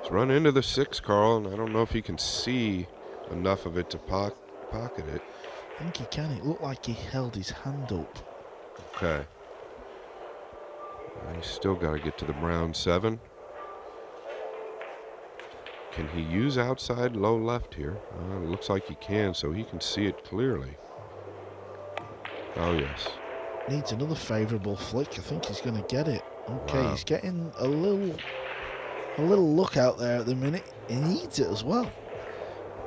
He's run into the 6, Carl, and I don't know if he can see enough of it to pocket it. I think he can. It looked like he held his hand up. Okay. He's still got to get to the brown 7. Can he use outside low left here? It looks like he can, so he can see it clearly. Oh, yes. Needs another favourable flick. I think he's going to get it. Okay, Wow. He's getting a little look out there at the minute. He needs it as well.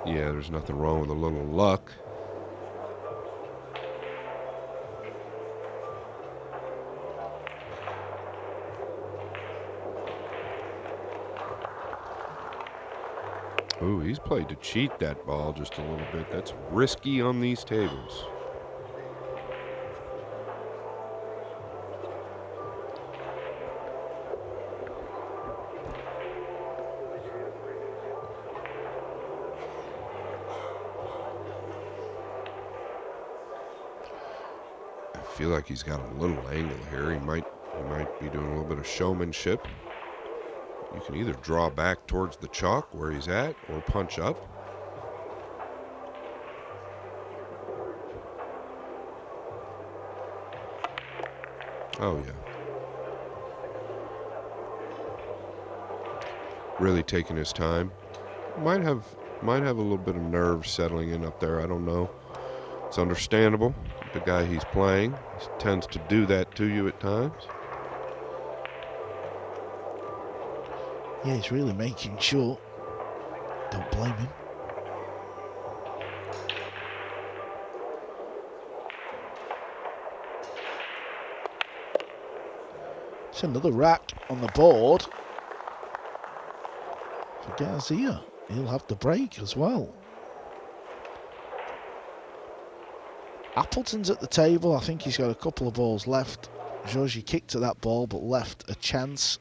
Yeah, there's nothing wrong with a little luck. Ooh, he's played to cheat that ball just a little bit. That's risky on these tables. I feel like he's got a little angle here. He might be doing a little bit of showmanship. You can either draw back towards the chalk where he's at or punch up. Oh, yeah. Really taking his time. Might have a little bit of nerve settling in up there. I don't know. It's understandable. The guy he's playing, he tends to do that to you at times. Yeah, he's really making sure. Don't blame him. It's another rack on the board for Garcia. He'll have the break as well. Appleton's at the table. I think he's got a couple of balls left. Georgie kicked at that ball but left a chance.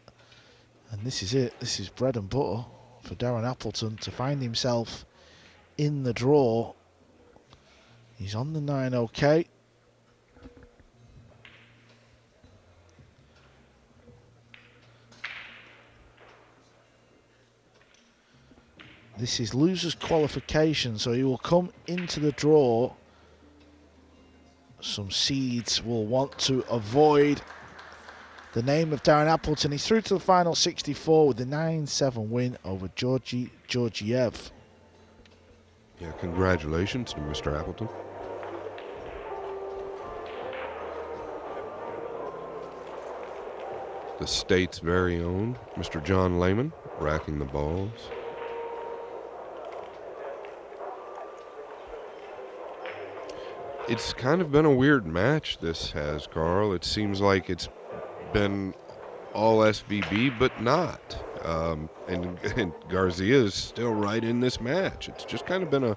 And this is it. This is bread and butter for Darren Appleton to find himself in the draw. He's on the 9 okay. This is loser's qualification, so he will come into the draw. Some seeds will want to avoid the name of Darren Appleton. He's through to the final 64 with the 9-7 win over Georgi Georgiev. Yeah, congratulations to Mr. Appleton. The state's very own Mr. John Lehman racking the balls. It's kind of been a weird match, this has, Carl. It seems like it's been all SVB, but not. And Garcia is still right in this match. It's just kind of been a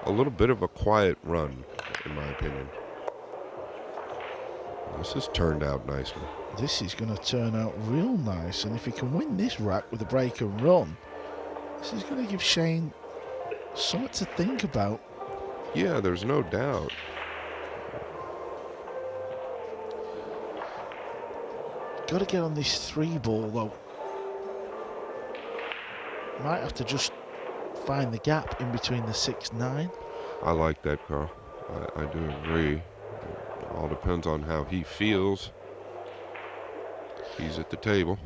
little bit of a quiet run, in my opinion. This has turned out nicely. This is going to turn out real nice, and if he can win this rack with a break and run, this is going to give Shane something to think about. Yeah, there's no doubt. Got to get on this 3-ball though. Might have to just find the gap in between the 6-9. I like that, Carl. I do agree. It all depends on how he feels. He's at the table.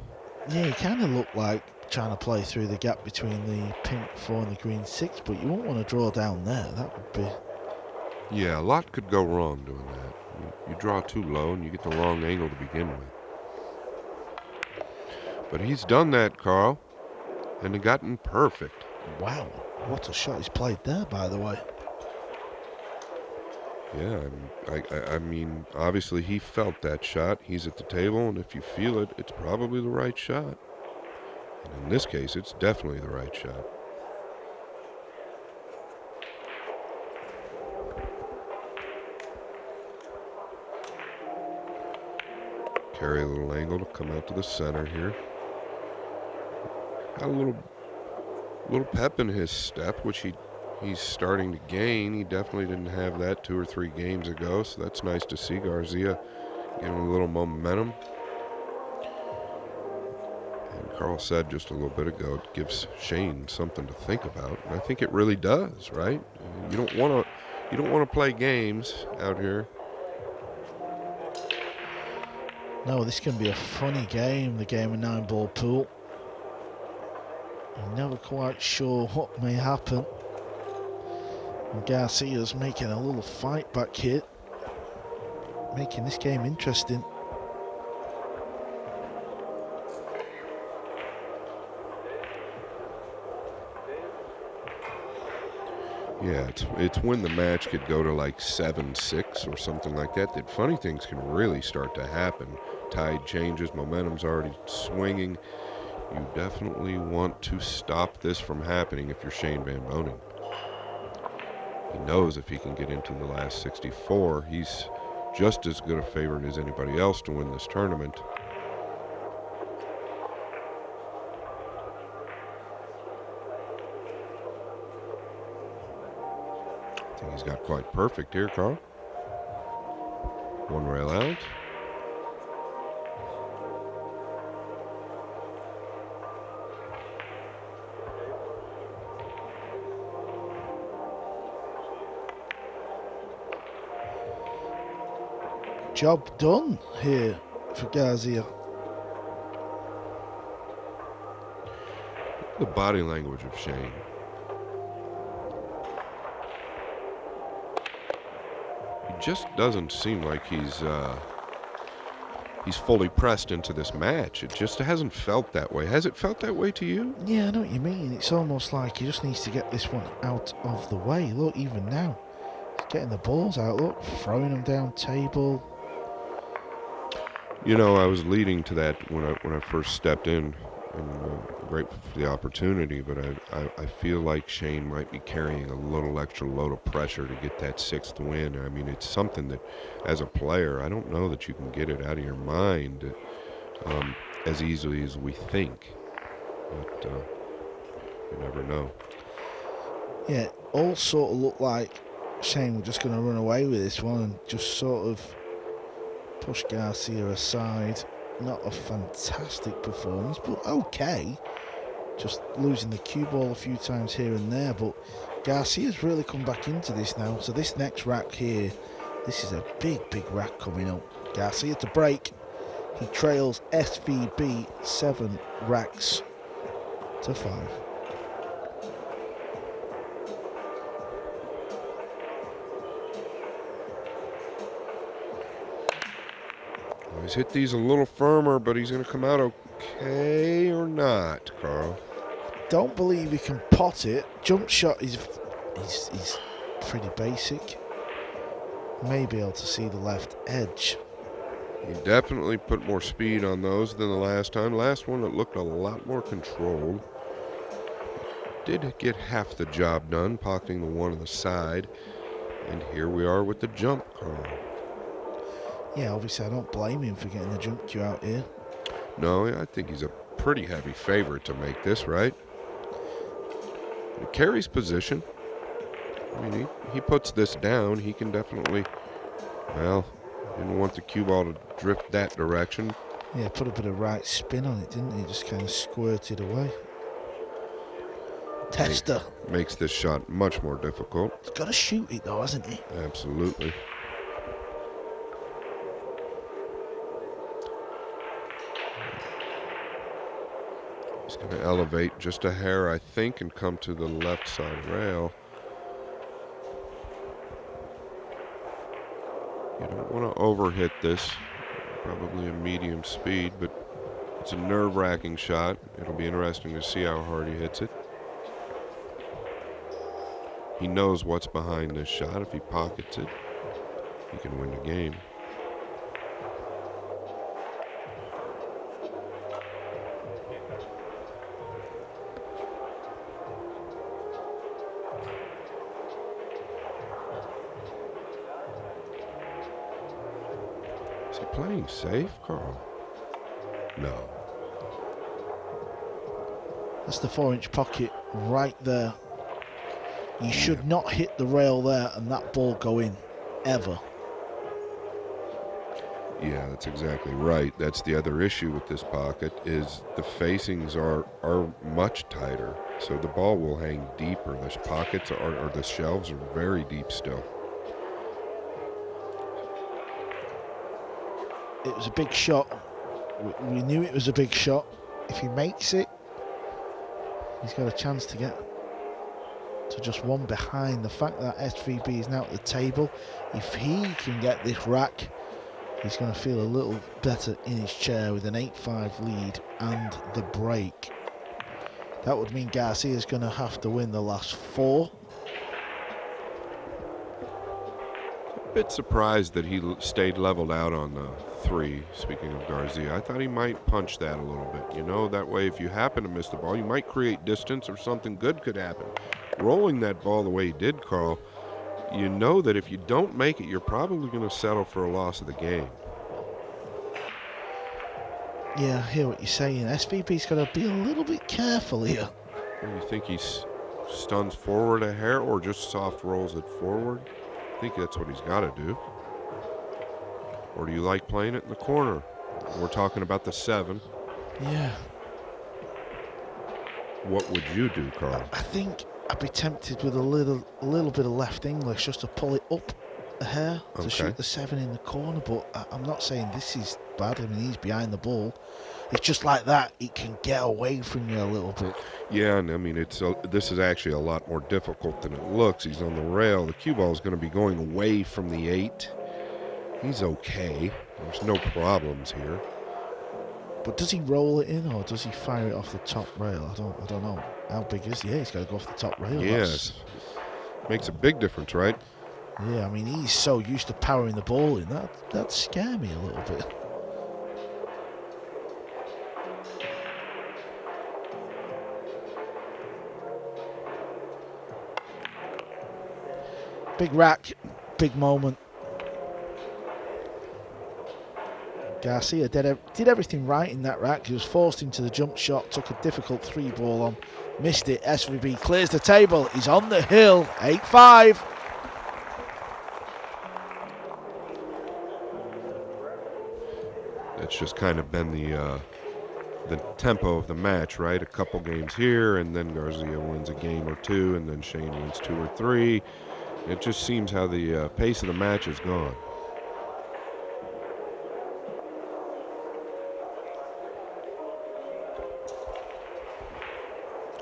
Yeah, he kind of looked like trying to play through the gap between the pink 4 and the green 6, but you won't want to draw down there. That would be... Yeah, a lot could go wrong doing that. You draw too low and you get the wrong angle to begin with. But he's done that, Carl, and he gotten perfect. Wow, what a shot he's played there, by the way. Yeah, I mean, obviously he felt that shot. He's at the table, and if you feel it, it's probably the right shot. And in this case, it's definitely the right shot. Carry a little angle to come out to the center here. Got a little pep in his step, which he's starting to gain. He definitely didn't have that 2 or 3 games ago, so that's nice to see. Garcia getting a little momentum. And Carl said just a little bit ago, it gives Shane something to think about, and I think it really does, right? You don't want to play games out here. No, this can be a funny game, the game of 9-ball pool. You're never quite sure what may happen. And Garcia's making a little fight back here, making this game interesting. Yeah, it's when the match could go to like 7-6 or something like that that funny things can really start to happen. Tide changes, momentum's already swinging. You definitely want to stop this from happening if you're Shane Van Boening. He knows if he can get into the last 64, he's just as good a favorite as anybody else to win this tournament. I think he's got quite perfect here, Carl. One rail out. Job done here for Garcia. The body language of Shane. He just doesn't seem like he's fully pressed into this match. It just hasn't felt that way. Has it felt that way to you? Yeah, I know what you mean. It's almost like he just needs to get this one out of the way. Look, even now, he's getting the balls out. Look, throwing them down table. You know, I was leading to that when I first stepped in, and grateful for the opportunity, but I feel like Shane might be carrying a little extra load of pressure to get that 6th win. I mean, it's something that, as a player, I don't know that you can get it out of your mind as easily as we think, but you never know. Yeah, it all sort of looked like Shane was just going to run away with this one and just sort of push Garcia aside. Not a fantastic performance, but okay. Just losing the cue ball a few times here and there, but Garcia's really come back into this now. So this next rack here, this is a big rack coming up. Garcia to break. He trails SVB 7 racks to 5. He's hit these a little firmer, but he's going to come out okay or not, Carl? Don't believe he can pot it. Jump shot is he's pretty basic. May be able to see the left edge. He definitely put more speed on those than the last time. Last one, it looked a lot more controlled. Did get half the job done, pocketing the one on the side. And here we are with the jump, Carl. Yeah, obviously I don't blame him for getting the jump cue out here. No, I think he's a pretty heavy favorite to make this, right? He carries position. I mean, he puts this down. He can definitely, well, didn't want the cue ball to drift that direction. Yeah, put a bit of right spin on it, didn't he? Just kind of squirted away. Tester. Makes this shot much more difficult. He's got to shoot it though, hasn't he? Absolutely. He's going to elevate just a hair, I think, and come to the left side rail. You don't want to overhit this. Probably a medium speed, but it's a nerve-wracking shot. It'll be interesting to see how hard he hits it. He knows what's behind this shot if he pockets it. he can win the game. Is he playing safe, Carl? No. That's the 4-inch pocket right there. You should not hit the rail there and that ball go in, ever. Yeah, that's exactly right. That's the other issue with this pocket is the facings are much tighter, so the ball will hang deeper. The pockets or the shelves are very deep still. It was a big shot. We knew it was a big shot. If he makes it, he's got a chance to get to just one behind. The fact that SVB is now at the table, if he can get this rack, he's going to feel a little better in his chair with an 8-5 lead and the break. That would mean Garcia is going to have to win the last 4. A bit surprised that he stayed leveled out on the 3, speaking of Garcia. I thought he might punch that a little bit. You know, that way if you happen to miss the ball, you might create distance or something good could happen. Rolling that ball the way he did, Carl, you know that if you don't make it, you're probably going to settle for a loss of the game. Yeah, I hear what you're saying. SVB's got to be a little bit careful here. What do you think, he stuns forward a hair or just soft rolls it forward? I think that's what he's got to do. Or do you like playing it in the corner? We're talking about the 7. Yeah. What would you do, Carl? I think I'd be tempted with a little bit of left English just to pull it up a hair to shoot the 7 in the corner, but I'm not saying this is bad. I mean, he's behind the ball. It's just like that, it can get away from you a little bit. Yeah, and I mean, this is actually a lot more difficult than it looks. He's on the rail. The cue ball is going to be going away from the 8. He's okay. There's no problems here. But does he roll it in or does he fire it off the top rail? I don't know. How big is he? Yeah, he's got to go off the top rail. Yes. Makes a big difference, right? Yeah, I mean, he's so used to powering the ball in. That scare me a little bit. Big rack, big moment. Garcia did everything right in that rack. He was forced into the jump shot, took a difficult 3 ball on, missed it. SVB clears the table. He's on the hill. 8-5. That's just kind of been the tempo of the match, right? A couple games here, and then Garcia wins a game or 2, and then Shane wins 2 or 3. It just seems how the pace of the match has gone.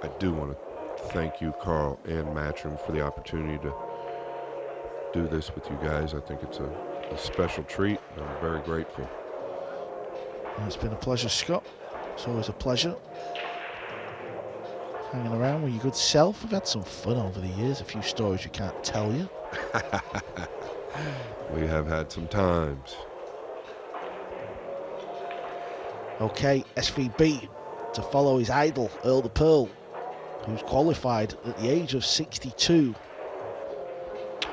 I do want to thank you, Carl and Matchroom, for the opportunity to do this with you guys. I think it's a special treat. I'm very grateful. And it's been a pleasure, Scott. It's always a pleasure hanging around with your good self. We've had some fun over the years, a few stories we can't tell you. We have had some times. Okay, SVB to follow his idol, Earl the Pearl, who's qualified at the age of 62.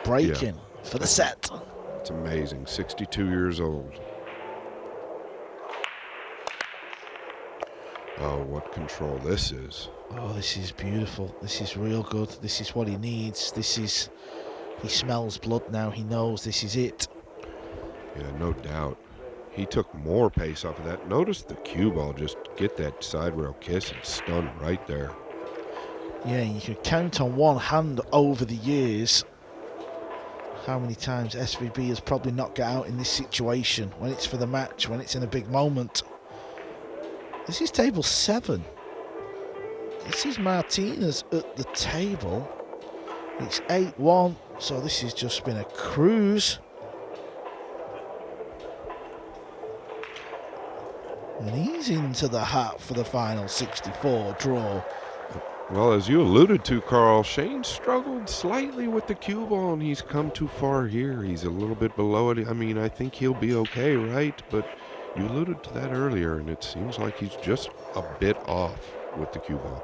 Breaking for the set. It's amazing, 62 years old. Oh, what control this is. Oh, this is beautiful. This is real good. This is what he needs. He smells blood now. He knows this is it. Yeah, no doubt. He took more pace off of that. Notice the cue ball just get that side rail kiss and stun right there. Yeah, you can count on one hand over the years how many times SVB has probably not got out in this situation when it's for the match, when it's in a big moment. This is table 7. This is Martinez at the table. It's 8-1, so this has just been a cruise. And he's into the hat for the final 64 draw. Well, as you alluded to, Carl, Shane struggled slightly with the cue ball, and he's come too far here. He's a little bit below it. I mean, I think he'll be okay, right? But you alluded to that earlier, and it seems like he's just a bit off with the cue ball.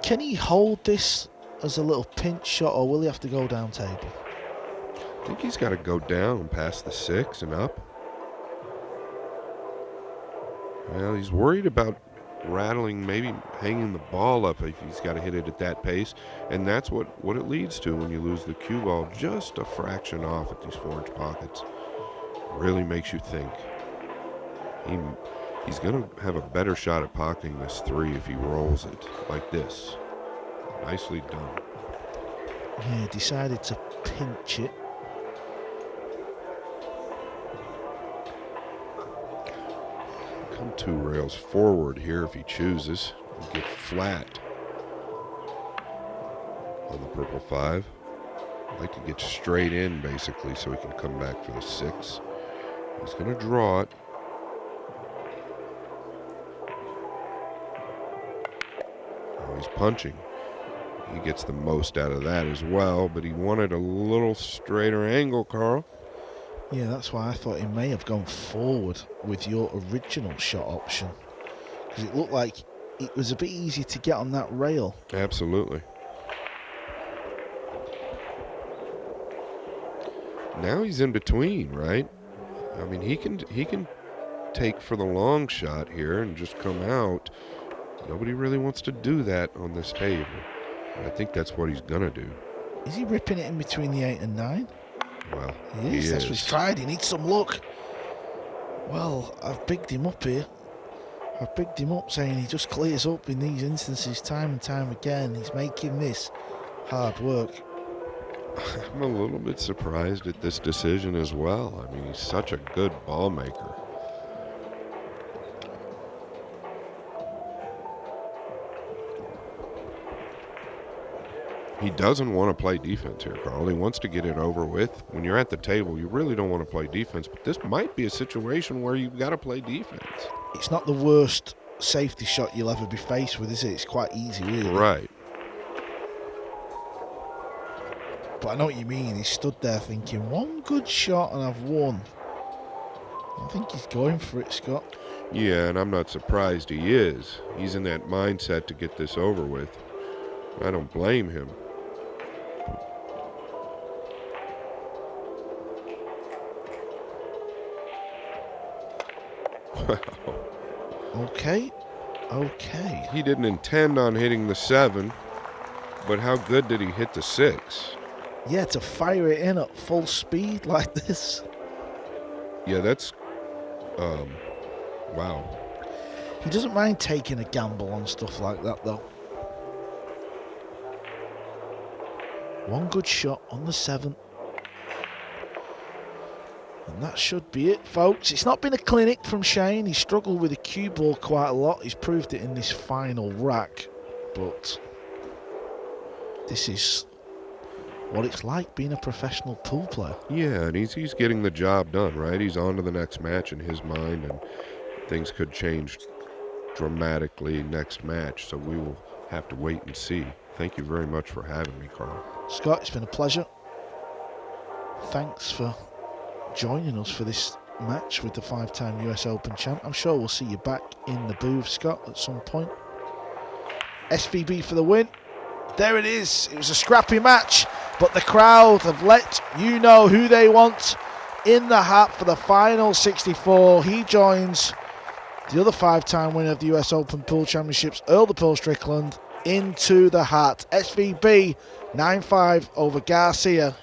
Can he hold this as a little pinch shot, or will he have to go down table? I think he's got to go down past the 6 and up. Well, he's worried about rattling, maybe hanging the ball up if he's got to hit it at that pace. And that's what it leads to when you lose the cue ball. Just a fraction off at these 4-inch pockets. Really makes you think. He's going to have a better shot at pocketing this 3 if he rolls it like this. Nicely done. Yeah, decided to pinch it. Come 2 rails forward here if he chooses. Get flat on the purple 5. I'd like to get straight in basically so he can come back for the 6. He's going to draw it. Oh, he's punching. He gets the most out of that as well, but he wanted a little straighter angle, Carl. Yeah, that's why I thought he may have gone forward with your original shot option, because it looked like it was a bit easy to get on that rail. Absolutely. Now he's in between, right? I mean, he can take for the long shot here and just come out. Nobody really wants to do that on this table. I think that's what he's gonna do. Is he ripping it in between the 8 and 9? Well, He is. That's what he's tried. He needs some luck. Well, I've bigged him up here. I've bigged him up, saying he just clears up in these instances time and time again. He's making this hard work. I'm a little bit surprised at this decision as well. I mean, he's such a good ball maker. He doesn't want to play defense here, Carl. He wants to get it over with. When you're at the table, you really don't want to play defense, but this might be a situation where you've got to play defense. It's not the worst safety shot you'll ever be faced with, is it? It's quite easy, really. Right. But I know what you mean. He stood there thinking, one good shot and I've won. I think he's going for it, Scott. Yeah, and I'm not surprised he is. He's in that mindset to get this over with. I don't blame him. Wow. Okay. He didn't intend on hitting the 7, but how good did he hit the 6? Yeah, to fire it in at full speed like this. Yeah, that's, wow. He doesn't mind taking a gamble on stuff like that, though. One good shot on the 7. And that should be it, folks. It's not been a clinic from Shane. He struggled with the cue ball quite a lot. He's proved it in this final rack. But this is what it's like being a professional pool player. Yeah, and he's getting the job done, right? He's on to the next match in his mind, and things could change dramatically next match. So we will have to wait and see. Thank you very much for having me, Carl. Scott, it's been a pleasure. Thanks for joining us for this match with the 5-time US Open champ. I'm sure we'll see you back in the booth, Scott, at some point. SVB for the win. There it is. It was a scrappy match, but the crowd have let you know who they want in the hat for the final 64. He joins the other 5-time winner of the US Open Pool Championships, Earl the Pearl Strickland, into the hat. SVB 9-5 over Garcia.